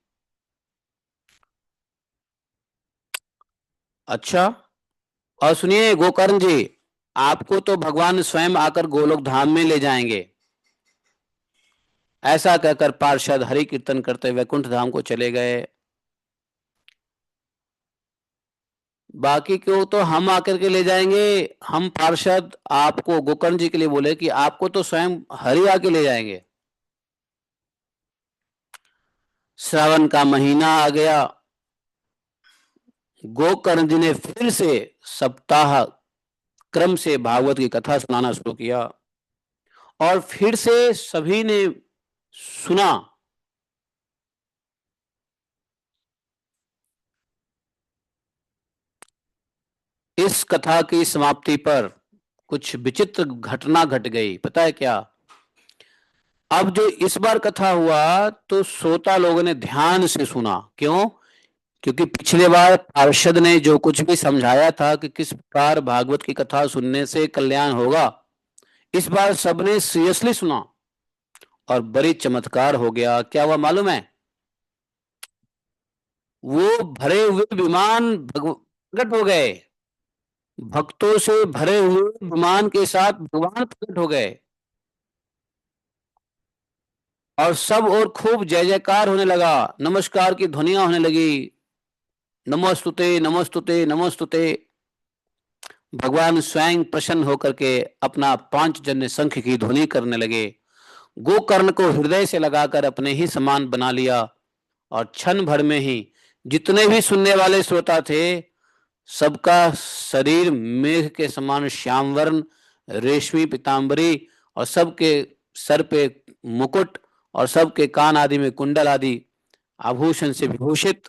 Speaker 1: अच्छा, और सुनिए गोकर्ण जी, आपको तो भगवान स्वयं आकर गोलोक धाम में ले जाएंगे। ऐसा कहकर पार्षद हरि कीर्तन करते वैकुंठ धाम को चले गए। बाकी क्यों तो हम आकर के ले जाएंगे, हम पार्षद आपको, गोकर्ण जी के लिए बोले कि आपको तो स्वयं हरि आके ले जाएंगे। श्रावण का महीना आ गया, गोकर्ण जी ने फिर से सप्ताह क्रम से भागवत की कथा सुनाना शुरू किया, और फिर से सभी ने सुना। इस कथा की समाप्ति पर कुछ विचित्र घटना घट गई, पता है क्या? अब जो इस बार कथा हुआ तो श्रोता लोगों ने ध्यान से सुना। क्यों? क्योंकि पिछले बार पार्षद ने जो कुछ भी समझाया था कि किस प्रकार भागवत की कथा सुनने से कल्याण होगा, इस बार सबने सीरियसली सुना, और बड़ी चमत्कार हो गया। क्या हुआ मालूम है? वो भरे हुए विमान प्रकट हो गए, भक्तों से भरे हुए विमान के साथ भगवान प्रकट हो गए, और सब और खूब जय जयकार होने लगा, नमस्कार की ध्वनियां होने लगी, नमोस्तुते नमोस्तुते नमोस्तुते। भगवान स्वयं प्रसन्न होकर के अपना पांचजन्य शंख की ध्वनि करने लगे, गोकर्ण को हृदय से लगाकर अपने ही समान बना लिया, और क्षण भर में ही जितने भी सुनने वाले श्रोता थे, सबका शरीर मेघ के समान श्याम वर्ण, रेशमी पीताम्बरी, और सबके सर पे मुकुट, और सबके कान आदि में कुंडल आदि आभूषण से विभूषित।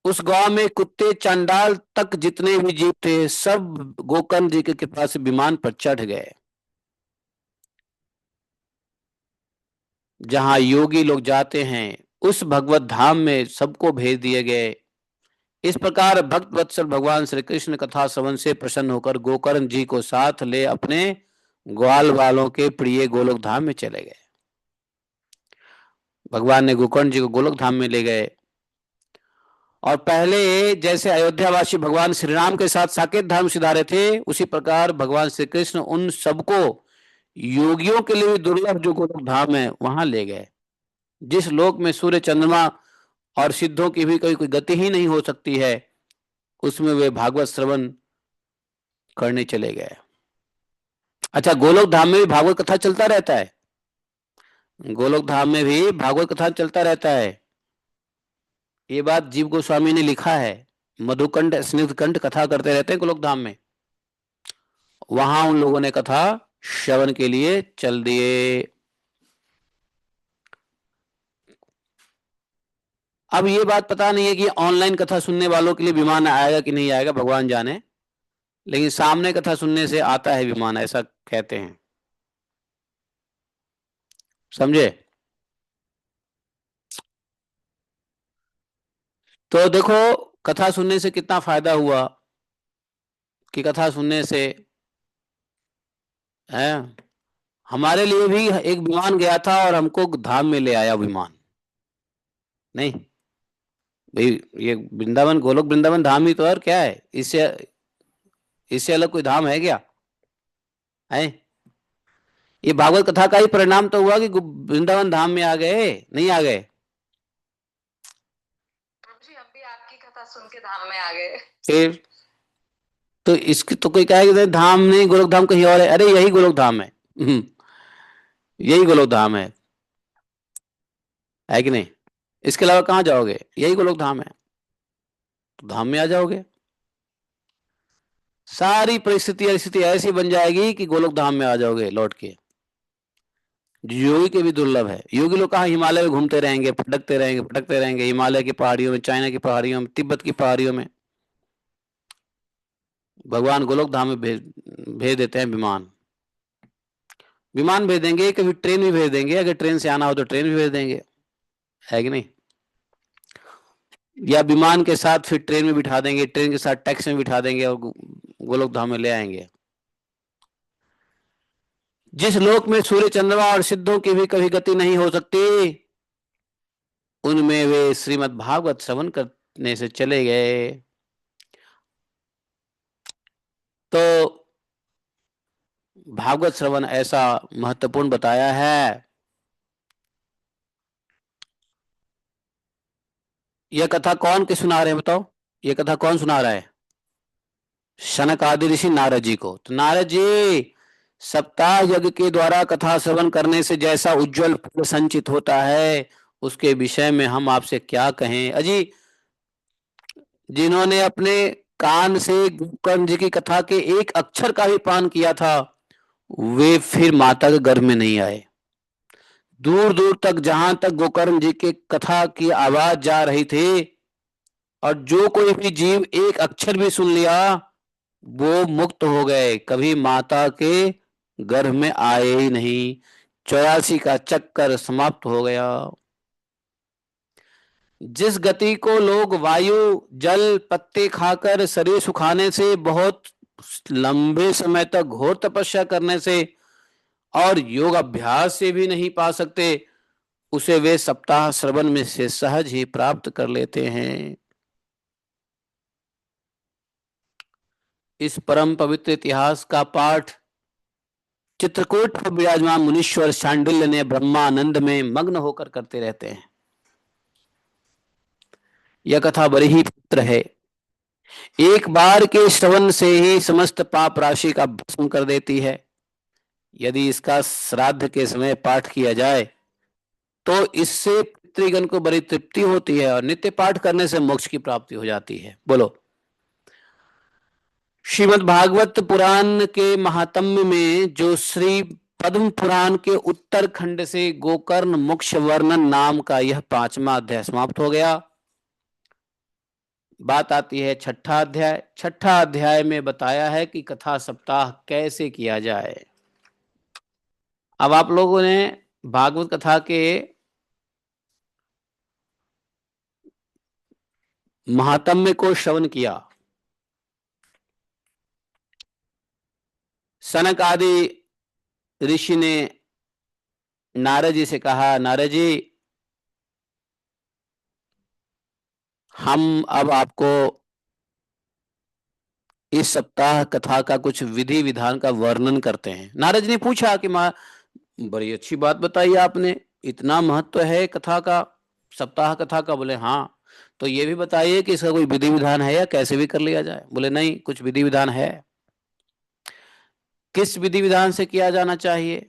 Speaker 1: उस गांव में कुत्ते चंडाल तक जितने भी जीव थे, सब गोकर्ण जी के कृपा से विमान पर चढ़ गए। जहां योगी लोग जाते हैं उस भगवत धाम में सबको भेज दिए गए। इस प्रकार भक्त वत्सल भगवान श्री कृष्ण कथा श्रवण से प्रसन्न होकर गोकर्ण जी को साथ ले अपने ग्वाल वालों के प्रिय गोलोक धाम में चले गए। भगवान ने गोकर्ण जी को गोलोक धाम में ले गए, और पहले जैसे अयोध्यावासी भगवान श्री राम के साथ साकेत धाम सिधारे थे, उसी प्रकार भगवान श्री कृष्ण उन सबको योगियों के लिए भी दुर्लभ जो गोलोक धाम है वहां ले गए, जिस लोक में सूर्य चंद्रमा और सिद्धों की भी कोई गति ही नहीं हो सकती है, उसमें वे भागवत श्रवण करने चले गए। अच्छा, गोलोक धाम में भी भागवत कथा चलता रहता है, गोलोक धाम में भी भागवत कथा चलता रहता है। ये बात जीव गोस्वामी ने लिखा है, मधुकंठ स्निग्धकंठ कथा करते रहते हैं गोलोक धाम में, वहां उन लोगों ने कथा श्रवण के लिए चल दिए। अब ये बात पता नहीं है कि ऑनलाइन कथा सुनने वालों के लिए विमान आएगा कि नहीं आएगा, भगवान जाने, लेकिन सामने कथा सुनने से आता है विमान, ऐसा कहते हैं। समझे? तो देखो कथा सुनने से कितना फायदा हुआ, कि कथा सुनने से है, हमारे लिए भी एक विमान गया था और हमको धाम में ले आया विमान। नहीं भाई, ये वृंदावन, गोलोक वृंदावन धाम ही तो, और क्या है इससे, इससे अलग कोई धाम है क्या? है? ये भागवत कथा का ही परिणाम तो हुआ कि वृंदावन धाम में आ गए, नहीं आ गए?
Speaker 2: प्रभु जी, हम भी आपकी कथा सुन के धाम में आ गए।
Speaker 1: फिर तो इसकी तो कोई कहे कि धाम नहीं, गोलोक धाम कहीं और है। अरे यही गोलोक धाम है। यही गोलोक धाम है कि नहीं? इसके अलावा कहाँ जाओगे? यही गोलोक धाम है, तो धाम में आ जाओगे। सारी परिस्थिति स्थिति ऐसी बन जाएगी कि गोलोक धाम में आ जाओगे लौट के। योगी के भी दुर्लभ है। योगी लोग कहाँ हिमालय में घूमते रहेंगे, भटकते रहेंगे, भटकते रहेंगे, हिमालय की पहाड़ियों में, चाइना की पहाड़ियों में, तिब्बत की पहाड़ियों में। भगवान गोलोक धाम में भेज भेज देते हैं विमान। विमान भेज देंगे, कभी ट्रेन भी भेज देंगे, अगर ट्रेन से आना हो तो ट्रेन भी भेज देंगे, है कि नहीं? या विमान के साथ फिर ट्रेन में बिठा देंगे, ट्रेन के साथ टैक्सी में बिठा देंगे और गोलोक धाम में ले आएंगे। जिस लोक में सूर्य चंद्रमा और सिद्धों की भी कभी गति नहीं हो सकती, उनमें वे श्रीमद् भागवत श्रवण करने से चले गए। तो भागवत श्रवण ऐसा महत्वपूर्ण बताया है। यह कथा कौन के सुना रहे हैं बताओ? यह कथा कौन सुना रहा है? शनक आदि ऋषि नारद जी को। तो नारद जी, सप्ताह यज्ञ के द्वारा कथा श्रवण करने से जैसा उज्जवल फल संचित होता है, उसके विषय में हम आपसे क्या कहें अजी। जिन्होंने अपने कान से गोकर्ण जी की कथा के एक अक्षर का भी पान किया था, वे फिर माता के गर्भ में नहीं आए। दूर दूर तक, जहां तक गोकर्ण जी के कथा की आवाज जा रही थी, और जो कोई भी जीव एक अक्षर भी सुन लिया, वो मुक्त हो गए, कभी माता के गर्भ में आए ही नहीं। 84 का चक्कर समाप्त हो गया। जिस गति को लोग वायु, जल, पत्ते खाकर, शरीर सुखाने से, बहुत लंबे समय तक घोर तपस्या करने से और योग अभ्यास से भी नहीं पा सकते, उसे वे सप्ताह श्रवण में से सहज ही प्राप्त कर लेते हैं। इस परम पवित्र इतिहास का पाठ चित्रकूट पर विराजमान मुनीश्वर शांडिल्य ने ब्रह्मानंद में मग्न होकर करते रहते हैं। यह कथा बड़ी ही पवित्र है। एक बार के श्रवण से ही समस्त पाप राशि का भस्म कर देती है। यदि इसका श्राद्ध के समय पाठ किया जाए तो इससे पितृगण को बड़ी तृप्ति होती है, और नित्य पाठ करने से मोक्ष की प्राप्ति हो जाती है। बोलो। श्रीमद् भागवत पुराण के महात्म्य में जो श्री पद्म पुराण के उत्तर खंड से गोकर्ण मोक्ष वर्णन नाम का यह 5वां अध्याय समाप्त हो गया। बात आती है छठा अध्याय। छठा अध्याय में बताया है कि कथा सप्ताह कैसे किया जाए। अब आप लोगों ने भागवत कथा के महात्म्य को श्रवण किया। सनक आदि ऋषि ने नारद जी से कहा, नारद जी, हम अब आपको इस सप्ताह कथा का कुछ विधि विधान का वर्णन करते हैं। नारद जी ने पूछा कि माँ, बड़ी अच्छी बात बताई आपने, इतना महत्व है कथा का, सप्ताह कथा का? बोले हाँ। तो ये भी बताइए कि इसका कोई विधि विधान है या कैसे भी कर लिया जाए? बोले नहीं, कुछ विधि विधान है। किस विधि विधान से किया जाना चाहिए?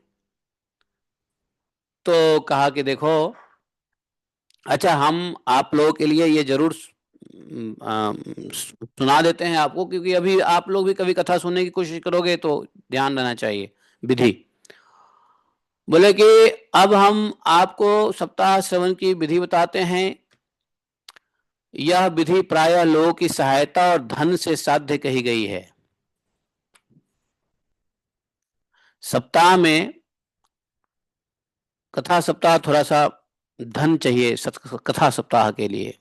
Speaker 1: तो कहा कि देखो, अच्छा, हम आप लोगों के लिए ये जरूर सुना देते हैं आपको, क्योंकि अभी आप लोग भी कभी कथा सुनने की कोशिश करोगे तो ध्यान रहना चाहिए विधि। बोले कि अब हम आपको सप्ताह श्रवण की विधि बताते हैं। यह विधि प्रायः लोगों की सहायता और धन से साध्य कही गई है। सप्ताह में, कथा सप्ताह, थोड़ा सा धन चाहिए कथा सप्ताह के लिए।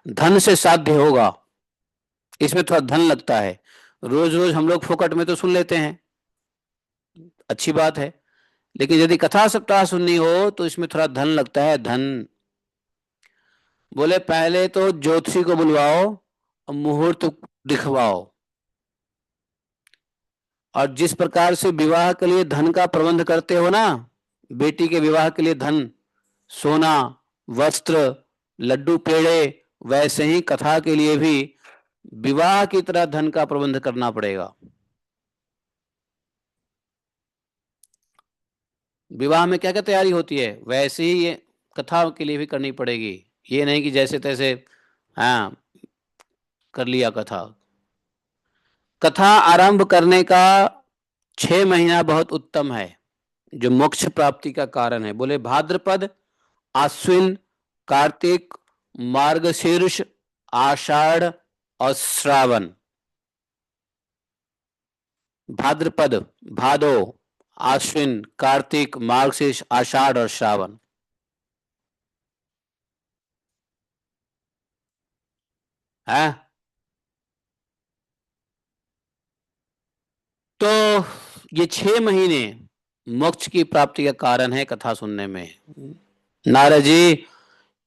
Speaker 1: धन से साध्य होगा, इसमें थोड़ा धन लगता है। रोज रोज हम लोग फोकट में तो सुन लेते हैं, अच्छी बात है, लेकिन यदि कथा सप्ताह सुननी हो तो इसमें थोड़ा धन लगता है, धन। बोले पहले तो ज्योतिषी को बुलवाओ और मुहूर्त दिखवाओ। और जिस प्रकार से विवाह के लिए धन का प्रबंध करते हो ना, बेटी के विवाह के लिए धन, सोना, वस्त्र, लड्डू पेड़े, वैसे ही कथा के लिए भी विवाह की तरह धन का प्रबंध करना पड़ेगा। विवाह में क्या क्या तैयारी होती है, वैसे ही ये कथा के लिए भी करनी पड़ेगी। ये नहीं कि जैसे तैसे हाँ कर लिया कथा। कथा आरंभ करने का 6 महीना बहुत उत्तम है, जो मोक्ष प्राप्ति का कारण है। बोले भाद्रपद, आश्विन, कार्तिक, मार्गशीर्ष, आषाढ़ और श्रावण। भाद्रपद, भादो, आश्विन, कार्तिक, मार्गशीर्ष, आषाढ़ और श्रावण है। तो ये 6 महीने मोक्ष की प्राप्ति का कारण है कथा सुनने में। नारद जी,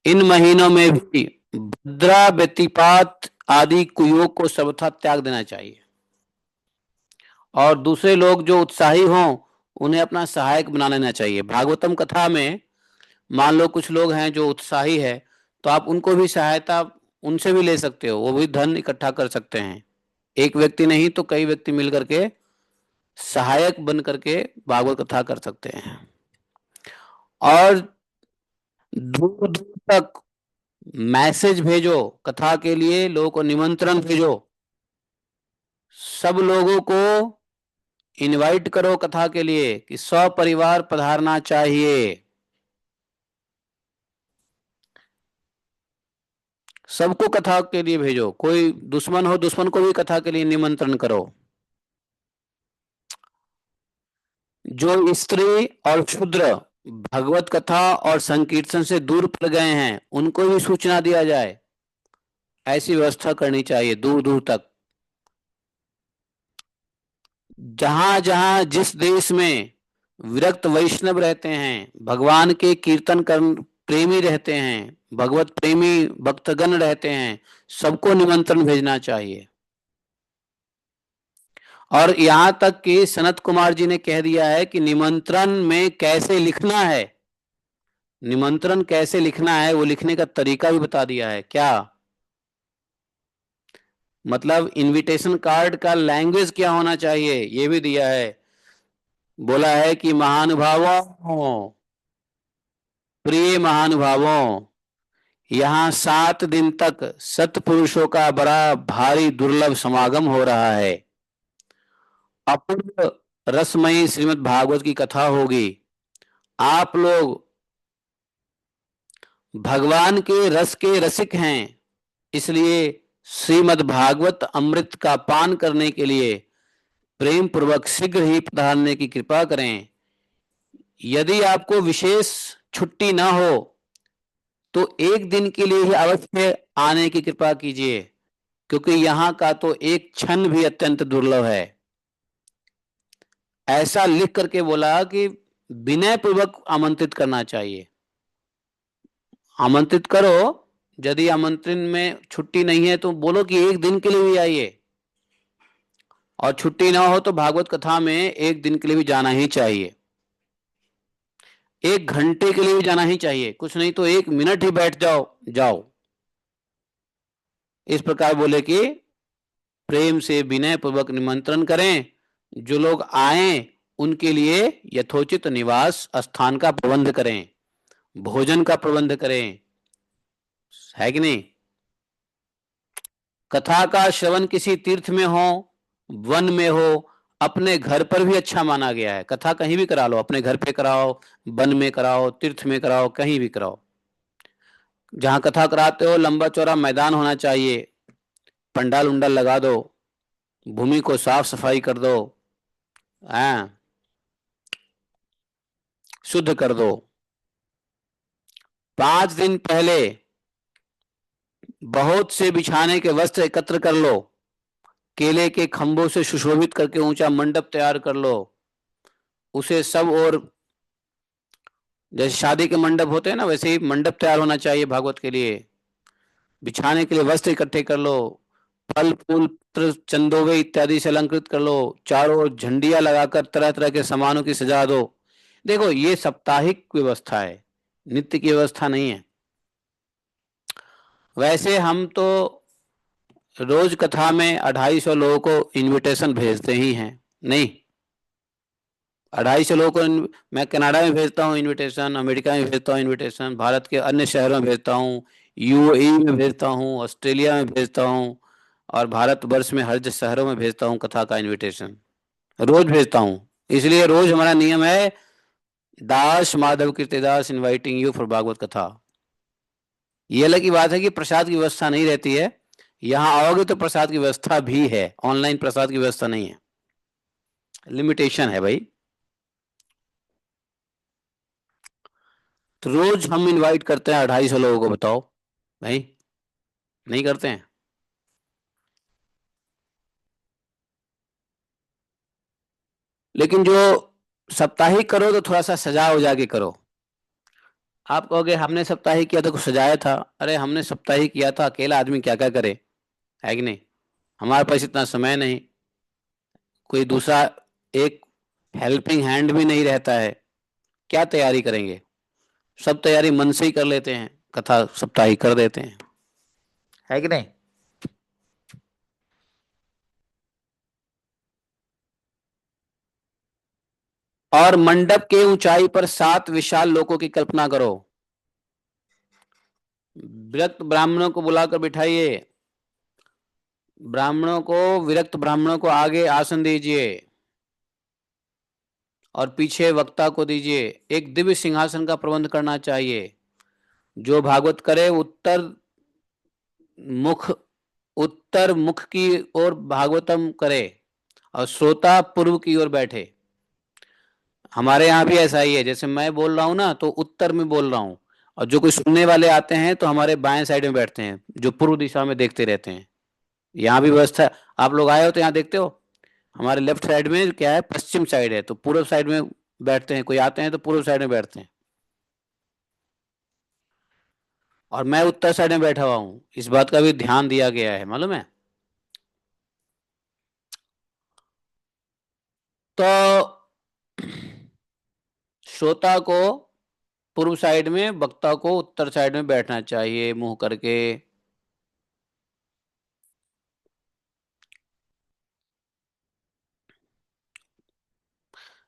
Speaker 1: इन महीनों में भी भद्रा व्यतिपात आदि कुयोग को सर्वथा त्याग देना चाहिए, और दूसरे लोग जो उत्साही हों उन्हें अपना सहायक बना लेना चाहिए। भागवतम कथा में मान लो कुछ लोग हैं जो उत्साही है, तो आप उनको भी सहायता उनसे भी ले सकते हो, वो भी धन इकट्ठा कर सकते हैं। एक व्यक्ति नहीं तो कई व्यक्ति मिल करके सहायक बन करके भागवत कथा कर सकते हैं। और दूर दूर तक मैसेज भेजो कथा के लिए, लोगों को निमंत्रण भेजो, सब लोगों को इनवाइट करो कथा के लिए कि सपरिवार पधारना चाहिए। सबको कथा के लिए भेजो, कोई दुश्मन हो दुश्मन को भी कथा के लिए निमंत्रण करो। जो स्त्री और शूद्र भगवत कथा और संकीर्तन से दूर पड़ गए हैं उनको भी सूचना दिया जाए, ऐसी व्यवस्था करनी चाहिए दूर दूर तक। जहां जहां जिस देश में विरक्त वैष्णव रहते हैं, भगवान के कीर्तन कर प्रेमी रहते हैं, भगवत प्रेमी भक्तगण रहते हैं, सबको निमंत्रण भेजना चाहिए। और यहां तक कि सनत कुमार जी ने कह दिया है कि निमंत्रण में कैसे लिखना है, निमंत्रण कैसे लिखना है वो लिखने का तरीका भी बता दिया है। क्या मतलब इनविटेशन कार्ड का लैंग्वेज क्या होना चाहिए ये भी दिया है। बोला है कि महानुभावों, प्रिय महानुभावों, यहाँ 7 दिन तक सत्पुरुषों का बड़ा भारी दुर्लभ समागम हो रहा है। अपूर्व रसमयी श्रीमद् भागवत की कथा होगी। आप लोग भगवान के रस के रसिक हैं, इसलिए श्रीमद् भागवत अमृत का पान करने के लिए प्रेम पूर्वक शीघ्र ही पधारने की कृपा करें। यदि आपको विशेष छुट्टी ना हो तो एक दिन के लिए ही अवश्य आने की कृपा कीजिए, क्योंकि यहाँ का तो एक क्षण भी अत्यंत दुर्लभ है। ऐसा लिख करके बोला कि विनय पूर्वक आमंत्रित करना चाहिए। आमंत्रित करो, यदि आमंत्रण में छुट्टी नहीं है तो बोलो कि एक दिन के लिए भी आइए, और छुट्टी ना हो तो भागवत कथा में एक दिन के लिए भी जाना ही चाहिए, 1 घंटे के लिए भी जाना ही चाहिए, कुछ नहीं तो 1 मिनट ही बैठ जाओ जाओ। इस प्रकार बोले कि प्रेम से विनय पूर्वक निमंत्रण करें, जो लोग आए उनके लिए यथोचित निवास स्थान का प्रबंध करें, भोजन का प्रबंध करें, है कि नहीं। कथा का श्रवण किसी तीर्थ में हो, वन में हो, अपने घर पर भी अच्छा माना गया है। कथा कहीं भी करा लो, अपने घर पे कराओ, वन में कराओ, तीर्थ में कराओ, कहीं भी कराओ। जहां कथा कराते हो लंबा चौड़ा मैदान होना चाहिए, पंडाल उंडाल लगा दो, भूमि को साफ सफाई कर दो, हाँ शुद्ध कर दो। 5 दिन पहले बहुत से बिछाने के वस्त्र एकत्र कर लो, केले के खंभों से सुशोभित करके ऊंचा मंडप तैयार कर लो, उसे सब और जैसे शादी के मंडप होते हैं ना वैसे ही मंडप तैयार होना चाहिए भागवत के लिए। बिछाने के लिए वस्त्र इकट्ठे कर लो, फल फूल चंदोवे इत्यादि से अलंकृत कर लो, चारों ओर झंडियां लगाकर तरह तरह के सामानों की सजा दो। देखो ये साप्ताहिक व्यवस्था है, नित्य की व्यवस्था नहीं है। वैसे हम तो रोज कथा में 250 लोगों को इनविटेशन भेजते ही हैं, नहीं 250 लोगों को मैं कनाडा में भेजता हूँ इनविटेशन, अमेरिका में भेजता हूँ इनविटेशन, भारत के अन्य शहरों में भेजता हूँ, यूएई में भेजता हूँ, ऑस्ट्रेलिया में भेजता हूँ, और भारतवर्ष में हर शहरों में भेजता हूँ कथा का इनविटेशन, रोज भेजता हूँ। इसलिए रोज हमारा नियम है, Das Madhav Kirtidas inviting you for Bhagwat कथा। ये अलग की बात है कि प्रसाद की व्यवस्था नहीं रहती है, यहाँ आओगे तो प्रसाद की व्यवस्था भी है, ऑनलाइन प्रसाद की व्यवस्था नहीं है, लिमिटेशन है भाई। तो रोज हम इनवाइट करते हैं 250 लोगों को, बताओ भाई, नहीं करते हैं? लेकिन जो साप्ताहिक करो तो थोड़ा सा सजा उजा के करो। आप कहोगे हमने साप्ताहिक किया तो कुछ सजाया था, अरे हमने साप्ताहिक किया था, अकेला आदमी क्या क्या करे, है कि नहीं? हमारे पास इतना समय नहीं, कोई दूसरा एक हेल्पिंग हैंड भी नहीं रहता है, क्या तैयारी करेंगे? सब तैयारी मन से ही कर लेते हैं, कथा साप्ताहिक कर देते हैं, है कि नहीं? और मंडप के ऊंचाई पर 7 विशाल लोकों की कल्पना करो, विरक्त ब्राह्मणों को बुलाकर बिठाइए, ब्राह्मणों को, विरक्त ब्राह्मणों को आगे आसन दीजिए और पीछे वक्ता को दीजिए। एक दिव्य सिंहासन का प्रबंध करना चाहिए। जो भागवत करे मुख उत्तर मुख की ओर भागवतम करे और श्रोता पूर्व की ओर बैठे। हमारे यहाँ भी ऐसा ही है, जैसे मैं बोल रहा हूँ ना तो उत्तर में बोल रहा हूँ, और जो कोई सुनने वाले आते हैं तो हमारे बाएं साइड में बैठते हैं, जो पूर्व दिशा में देखते रहते हैं। यहाँ भी व्यवस्था, आप लोग आए हो तो यहाँ देखते हो, हमारे लेफ्ट साइड में क्या है, पश्चिम साइड है, तो पूर्व साइड में बैठते हैं, कोई आते हैं तो पूर्व साइड में बैठते हैं, और मैं उत्तर साइड में बैठा हुआ हूँ। इस बात का भी ध्यान दिया गया है, मालूम है? तो श्रोता को पूर्व साइड में, वक्ता को उत्तर साइड में बैठना चाहिए मुंह करके।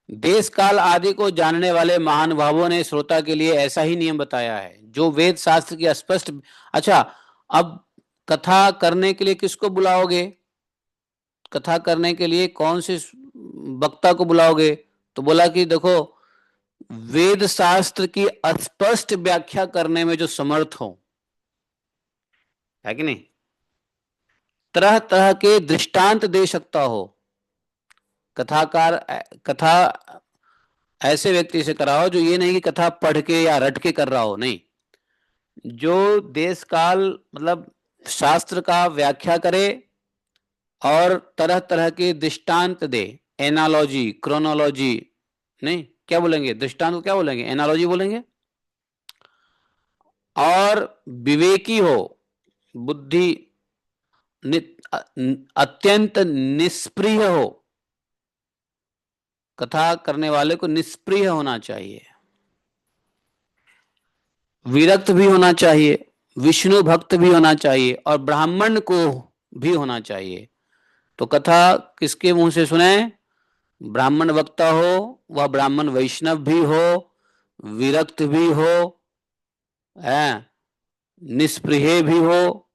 Speaker 1: देश काल आदि को जानने वाले महानुभावों ने श्रोता के लिए ऐसा ही नियम बताया है, जो वेद शास्त्र की स्पष्ट। अच्छा, अब कथा करने के लिए किसको बुलाओगे? कथा करने के लिए कौन से वक्ता को बुलाओगे? तो बोला कि देखो, वेद शास्त्र की स्पष्ट व्याख्या करने में जो समर्थ हो, है कि नहीं, तरह तरह के दृष्टांत दे सकता हो। कथाकार, कथा ऐसे व्यक्ति से कराओ जो ये नहीं कि कथा पढ़ के या रट के कर रहा हो, नहीं, जो देश काल मतलब शास्त्र का व्याख्या करे और तरह तरह के दृष्टांत दे, एनालॉजी, क्रोनोलॉजी, नहीं क्या बोलेंगे, दृष्टांत को क्या बोलेंगे, एनालॉजी बोलेंगे, और विवेकी हो, बुद्धि अत्यंत निष्प्रिय हो। कथा करने वाले को निष्प्रिय होना चाहिए, विरक्त भी होना चाहिए, विष्णु भक्त भी होना चाहिए, और ब्राह्मण को भी होना चाहिए। तो कथा किसके मुंह से सुने? ब्राह्मण वक्ता हो, वह ब्राह्मण वैष्णव भी हो, विरक्त भी हो, निष्प्रिय भी हो।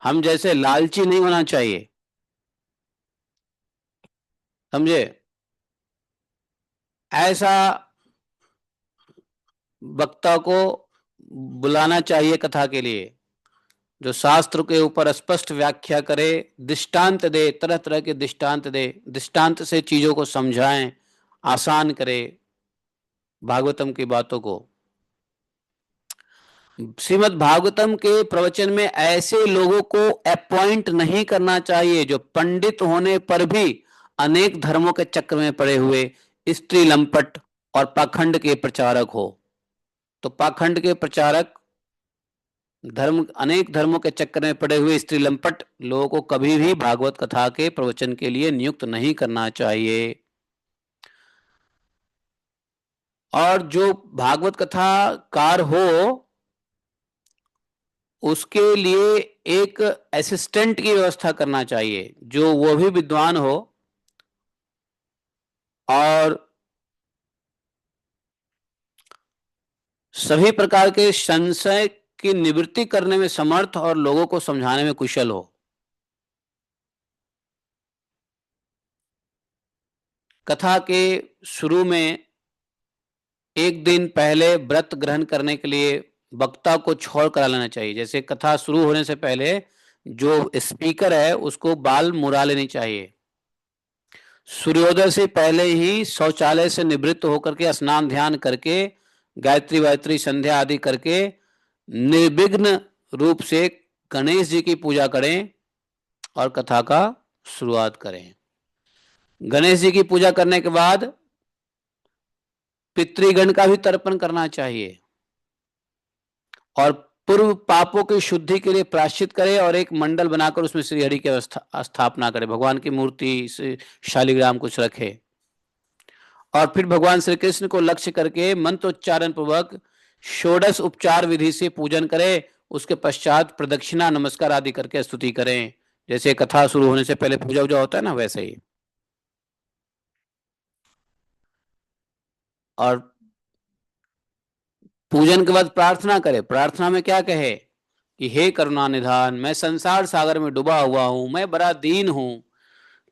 Speaker 1: हम जैसे लालची नहीं होना चाहिए, समझे? ऐसा वक्ता को बुलाना चाहिए कथा के लिए, जो शास्त्र के ऊपर स्पष्ट व्याख्या करे, दृष्टांत दे, तरह तरह के दृष्टांत दे, दृष्टांत से चीजों को समझाएं, आसान करे भागवतम की बातों को। श्रीमद् भागवतम के प्रवचन में ऐसे लोगों को अपॉइंट नहीं करना चाहिए जो पंडित होने पर भी अनेक धर्मों के चक्र में पड़े हुए स्त्री लंपट और पाखंड के प्रचारक हो। तो पाखंड के प्रचारक धर्म, अनेक धर्मों के चक्कर में पड़े हुए स्त्री लंपट लोगों को कभी भी भागवत कथा के प्रवचन के लिए नियुक्त नहीं करना चाहिए। और जो भागवत कथा कार हो उसके लिए एक असिस्टेंट की व्यवस्था करना चाहिए, जो वो भी विद्वान हो और सभी प्रकार के संशय की निवृत्ति करने में समर्थ और लोगों को समझाने में कुशल हो। कथा के शुरू में एक दिन पहले व्रत ग्रहण करने के लिए वक्ता को छोड़ करा लेना चाहिए। जैसे कथा शुरू होने से पहले जो स्पीकर है उसको बाल मुड़ा लेनी चाहिए। सूर्योदय से पहले ही शौचालय से निवृत्त होकर के स्नान ध्यान करके गायत्री वायत्री संध्या आदि करके निर्विघ्न रूप से गणेश जी की पूजा करें और कथा का शुरुआत करें। गणेश जी की पूजा करने के बाद पितृगण का भी तर्पण करना चाहिए और पूर्व पापों की शुद्धि के लिए प्रायश्चित करे और एक मंडल बनाकर उसमें श्री हरि की स्थापना करे, भगवान की मूर्ति से शालिग्राम कुछ रखे और फिर भगवान श्री कृष्ण को लक्ष्य करके मंत्रोच्चारण पूर्वक षोडश उपचार विधि से पूजन करें। उसके पश्चात प्रदक्षिणा नमस्कार आदि करके स्तुति करें। जैसे कथा शुरू होने से पहले पूजा वूजा होता है ना, वैसे ही। और पूजन के बाद प्रार्थना करें। प्रार्थना में क्या कहे कि हे करुणा निधान, मैं संसार सागर में डूबा हुआ हूं, मैं बड़ा दीन हूं,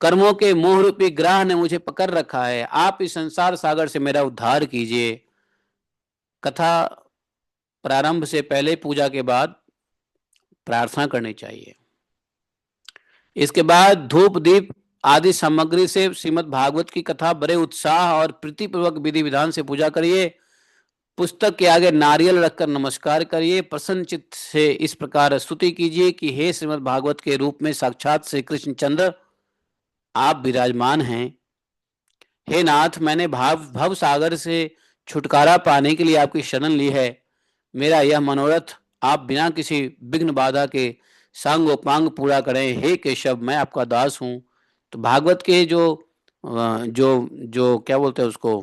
Speaker 1: कर्मों के मोह रूपी ग्रह ने मुझे पकड़ रखा है, आप इस संसार सागर से मेरा उद्धार कीजिए। कथा प्रारंभ से पहले पूजा के बाद प्रार्थना करनी चाहिए। इसके बाद धूप दीप आदि सामग्री से श्रीमद् भागवत की कथा बड़े उत्साह और प्रीतिपूर्वक विधि विधान से पूजा करिए। पुस्तक के आगे नारियल रखकर नमस्कार करिए। प्रसन्न चित्त से इस प्रकार स्तुति कीजिए कि हे श्रीमद् भागवत के रूप में साक्षात श्री कृष्ण चंद्र आप विराजमान हैं। हे नाथ, मैंने भव सागर से छुटकारा पाने के लिए आपकी शरण ली है। मेरा यह मनोरथ आप बिना किसी विघ्न बाधा के सांगोपांग पूरा करें। हे केशव, मैं आपका दास हूँ। तो भागवत के जो जो क्या बोलते हैं उसको,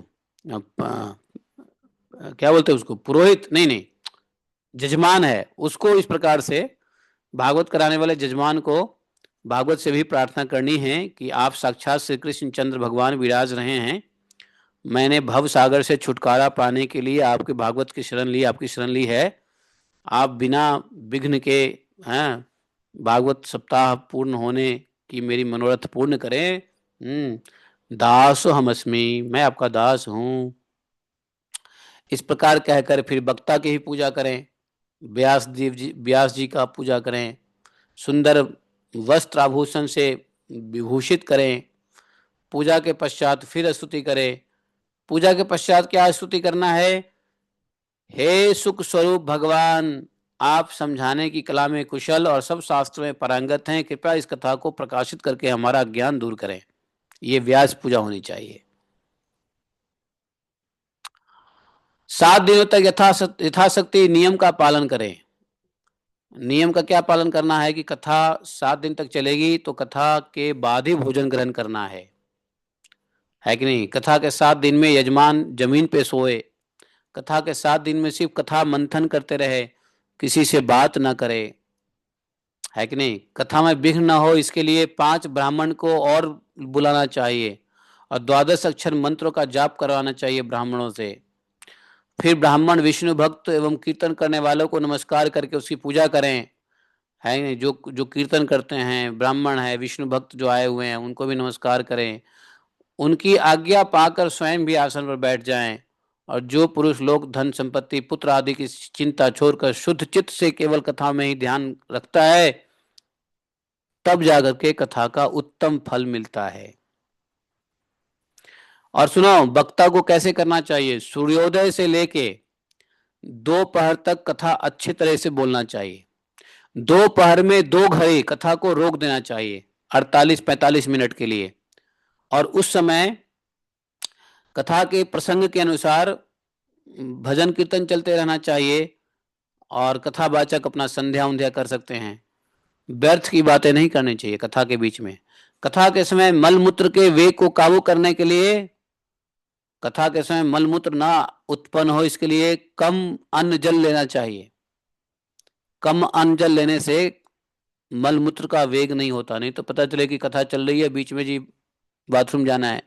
Speaker 1: क्या बोलते हैं उसको, पुरोहित नहीं, जजमान है, उसको इस प्रकार से भागवत कराने वाले जजमान को भागवत से भी प्रार्थना करनी है कि आप साक्षात श्री कृष्ण चंद्र भगवान विराज रहे हैं। मैंने भव सागर से छुटकारा पाने के लिए आपके भागवत की शरण ली, आपकी शरण ली है। आप बिना विघ्न के हैं भागवत सप्ताह पूर्ण होने की मेरी मनोरथ पूर्ण करें। दास हम अस्मि, मैं आपका दास हूँ। इस प्रकार कहकर फिर वक्ता की ही पूजा करें। व्यास जी का पूजा करें। सुंदर वस्त्र आभूषण से विभूषित करें। पूजा के पश्चात फिर स्तुति करें। पूजा के पश्चात क्या स्तुति करना है? हे सुख स्वरूप भगवान, आप समझाने की कला में कुशल और सब शास्त्रों में पारंगत हैं, कृपया इस कथा को प्रकाशित करके हमारा ज्ञान दूर करें। ये व्यास पूजा होनी चाहिए। 7 दिनों तक यथाशक्ति नियम का पालन करें। नियम का क्या पालन करना है कि कथा 7 दिन तक चलेगी तो कथा के बाद ही भोजन ग्रहण करना है कि नहीं? कथा के 7 दिन में यजमान जमीन पे सोए। कथा के 7 दिन में सिर्फ कथा मंथन करते रहे, किसी से बात ना करे, है कि नहीं? कथा में विघ्न न हो इसके लिए 5 ब्राह्मण को और बुलाना चाहिए और 12 अक्षर मंत्रों का जाप करवाना चाहिए ब्राह्मणों से। फिर ब्राह्मण विष्णु भक्त एवं कीर्तन करने वालों को नमस्कार करके उसकी पूजा करें, है नहीं? जो जो कीर्तन करते हैं ब्राह्मण है, विष्णु भक्त जो आए हुए हैं उनको भी नमस्कार करें। उनकी आज्ञा पाकर स्वयं भी आसन पर बैठ जाएं और जो पुरुष लोग धन संपत्ति पुत्र आदि की चिंता छोड़कर शुद्ध चित्त से केवल कथा में ही ध्यान रखता है, तब जाकर के कथा का उत्तम फल मिलता है। और सुनो, वक्ता को कैसे करना चाहिए? सूर्योदय से लेके दोपहर तक कथा अच्छी तरह से बोलना चाहिए। दोपहर में 2 घड़ी कथा को रोक देना चाहिए 48-45 मिनट के लिए, और उस समय कथा के प्रसंग के अनुसार भजन कीर्तन चलते रहना चाहिए और कथावाचक अपना संध्या उंध्या कर सकते हैं। व्यर्थ की बातें नहीं करनी चाहिए कथा के बीच में। कथा के समय मल मूत्र के वेग को काबू करने के लिए, कथा के समय मल मूत्र ना उत्पन्न हो इसके लिए कम अन्न जल लेना चाहिए। कम अन्न जल लेने से मल मूत्र का वेग नहीं होता, नहीं तो पता चले कि कथा चल रही है बीच में जी बाथरूम जाना है,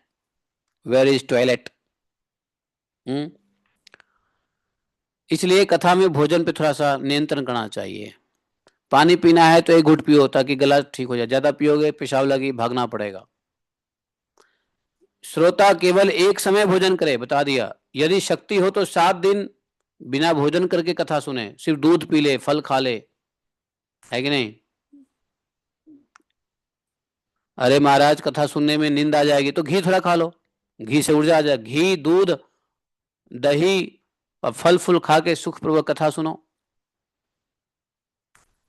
Speaker 1: वेयर इज टॉयलेट। इसलिए कथा में भोजन पे थोड़ा सा नियंत्रण करना चाहिए। पानी पीना है तो एक घुट पियो ताकि गला ठीक हो जाए, ज्यादा पियोगे पेशाब लगी भागना पड़ेगा। श्रोता केवल एक समय भोजन करे, बता दिया। यदि शक्ति हो तो 7 दिन बिना भोजन करके कथा सुने, सिर्फ दूध पी ले, फल खा ले, है कि नहीं। अरे महाराज कथा सुनने में नींद आ जाएगी तो घी थोड़ा खा लो, घी से ऊर्जा आ जाए। घी, दूध, दही और फल फूल खा के सुखपूर्वक कथा सुनो।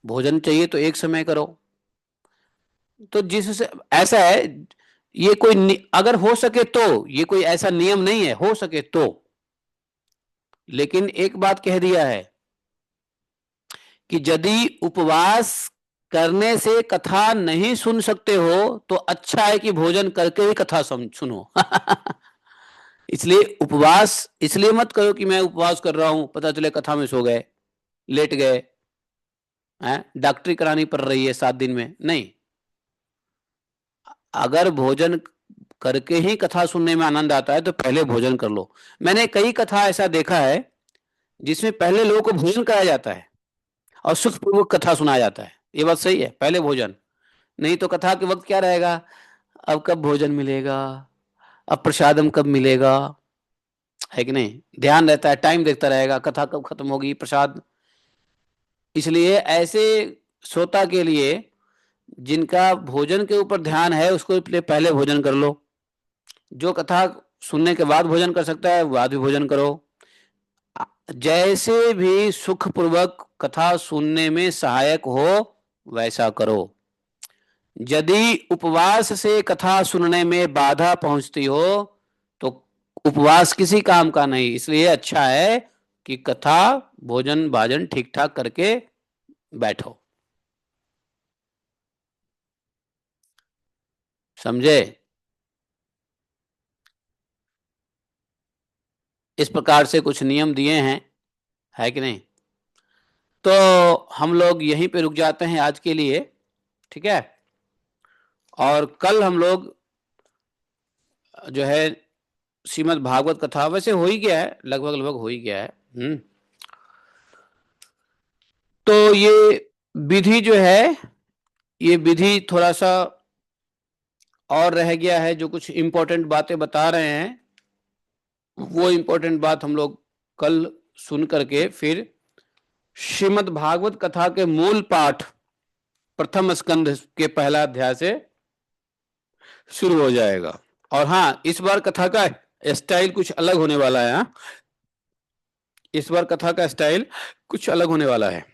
Speaker 1: भोजन चाहिए तो एक समय करो। तो जिससे ऐसा है, ये कोई अगर हो सके तो, ये कोई ऐसा नियम नहीं है, हो सके तो। लेकिन एक बात कह दिया है कि यदि उपवास करने से कथा नहीं सुन सकते हो तो अच्छा है कि भोजन करके ही कथा सुनो। इसलिए उपवास इसलिए मत करो कि मैं उपवास कर रहा हूं, पता चले कथा में सो गए, लेट गए, डॉक्टरी करानी पड़ रही है 7 दिन में, नहीं। अगर भोजन करके ही कथा सुनने में आनंद आता है तो पहले भोजन कर लो। मैंने कई कथा ऐसा देखा है जिसमें पहले लोगों को भोजन कराया जाता है और सुखपूर्वक कथा सुनाया जाता है। ये बात सही है, पहले भोजन। नहीं तो कथा के वक्त क्या रहेगा, अब कब भोजन मिलेगा, अब प्रसादम कब मिलेगा, है कि नहीं। ध्यान रहता है, टाइम देखता रहेगा कथा कब खत्म होगी, प्रसाद। इसलिए ऐसे श्रोता के लिए जिनका भोजन के ऊपर ध्यान है उसको पहले भोजन कर लो। जो कथा सुनने के बाद भोजन कर सकता है बाद भी भोजन करो। जैसे भी सुखपूर्वक कथा सुनने में सहायक हो वैसा करो। यदि उपवास से कथा सुनने में बाधा पहुंचती हो तो उपवास किसी काम का नहीं। इसलिए अच्छा है कि कथा भोजन भाजन ठीक ठाक करके बैठो। समझे। इस प्रकार से कुछ नियम दिए हैं, है कि नहीं। तो हम लोग यहीं पे रुक जाते हैं आज के लिए, ठीक है। और कल हम लोग जो है श्रीमद् भागवत कथा, वैसे हो ही गया है, लगभग लगभग हो ही गया है। तो ये विधि जो है, ये विधि थोड़ा सा और रह गया है, जो कुछ इंपॉर्टेंट बातें बता रहे हैं वो इंपॉर्टेंट बात हम लोग कल सुन करके फिर श्रीमद् भागवत कथा के मूल पाठ प्रथम स्कंध के पहला अध्याय से शुरू हो जाएगा। और हाँ, इस बार कथा का स्टाइल कुछ अलग होने वाला है। हाँ, इस बार कथा का स्टाइल कुछ अलग होने वाला है।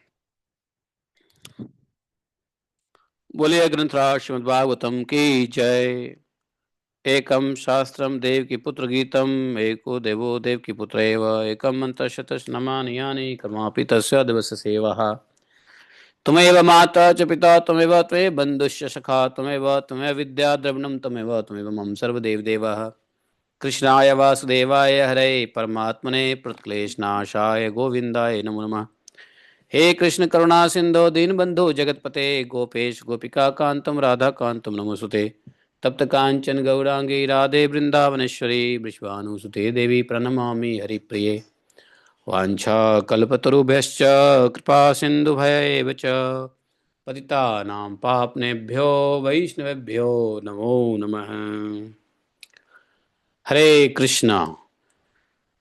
Speaker 1: बोलिए ग्रंथराज श्रीमद् भागवतम की जय। एकम शास्त्रम देव की पुत्र गीतम, एको देवो देव की पुत्र एव, एकम मंत्र शतश नमानि यानि कर्मापि तस्य दिवस सेवा। त्वमेव माता च पिता त्वमेव त्वे बंधुश्च सखा त्वमेव त्वमेव विद्या द्रविणम त्वमेव त्वमेव मम सर्वदेव देवः। कृष्णाय वासुदेवाय हरे परमात्मने प्रणतक्लेशनाशाय गोविंदाय नमो नमः। हे कृष्ण करुणा सिंधु दीनबंधु जगतपते गोपेश गोपिका कांतम राधा कांतम नमोस्तुते। तप्त कांचन गौरांगी राधे वृंदावनेश्वरी विश्वानुसुते देवी प्रणमामि हरिप्रिये। वाञ्छा कल्पतरुभ्यश्च कृपा सिन्धुभयैव च पतितानां पापनेभ्यो वैष्णवेभ्यो नमो नमः। हरे कृष्णा।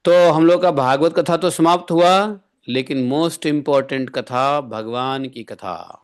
Speaker 1: तो हम लोग का भागवत कथा तो समाप्त हुआ, लेकिन मोस्ट इम्पोर्टेंट कथा भगवान की कथा।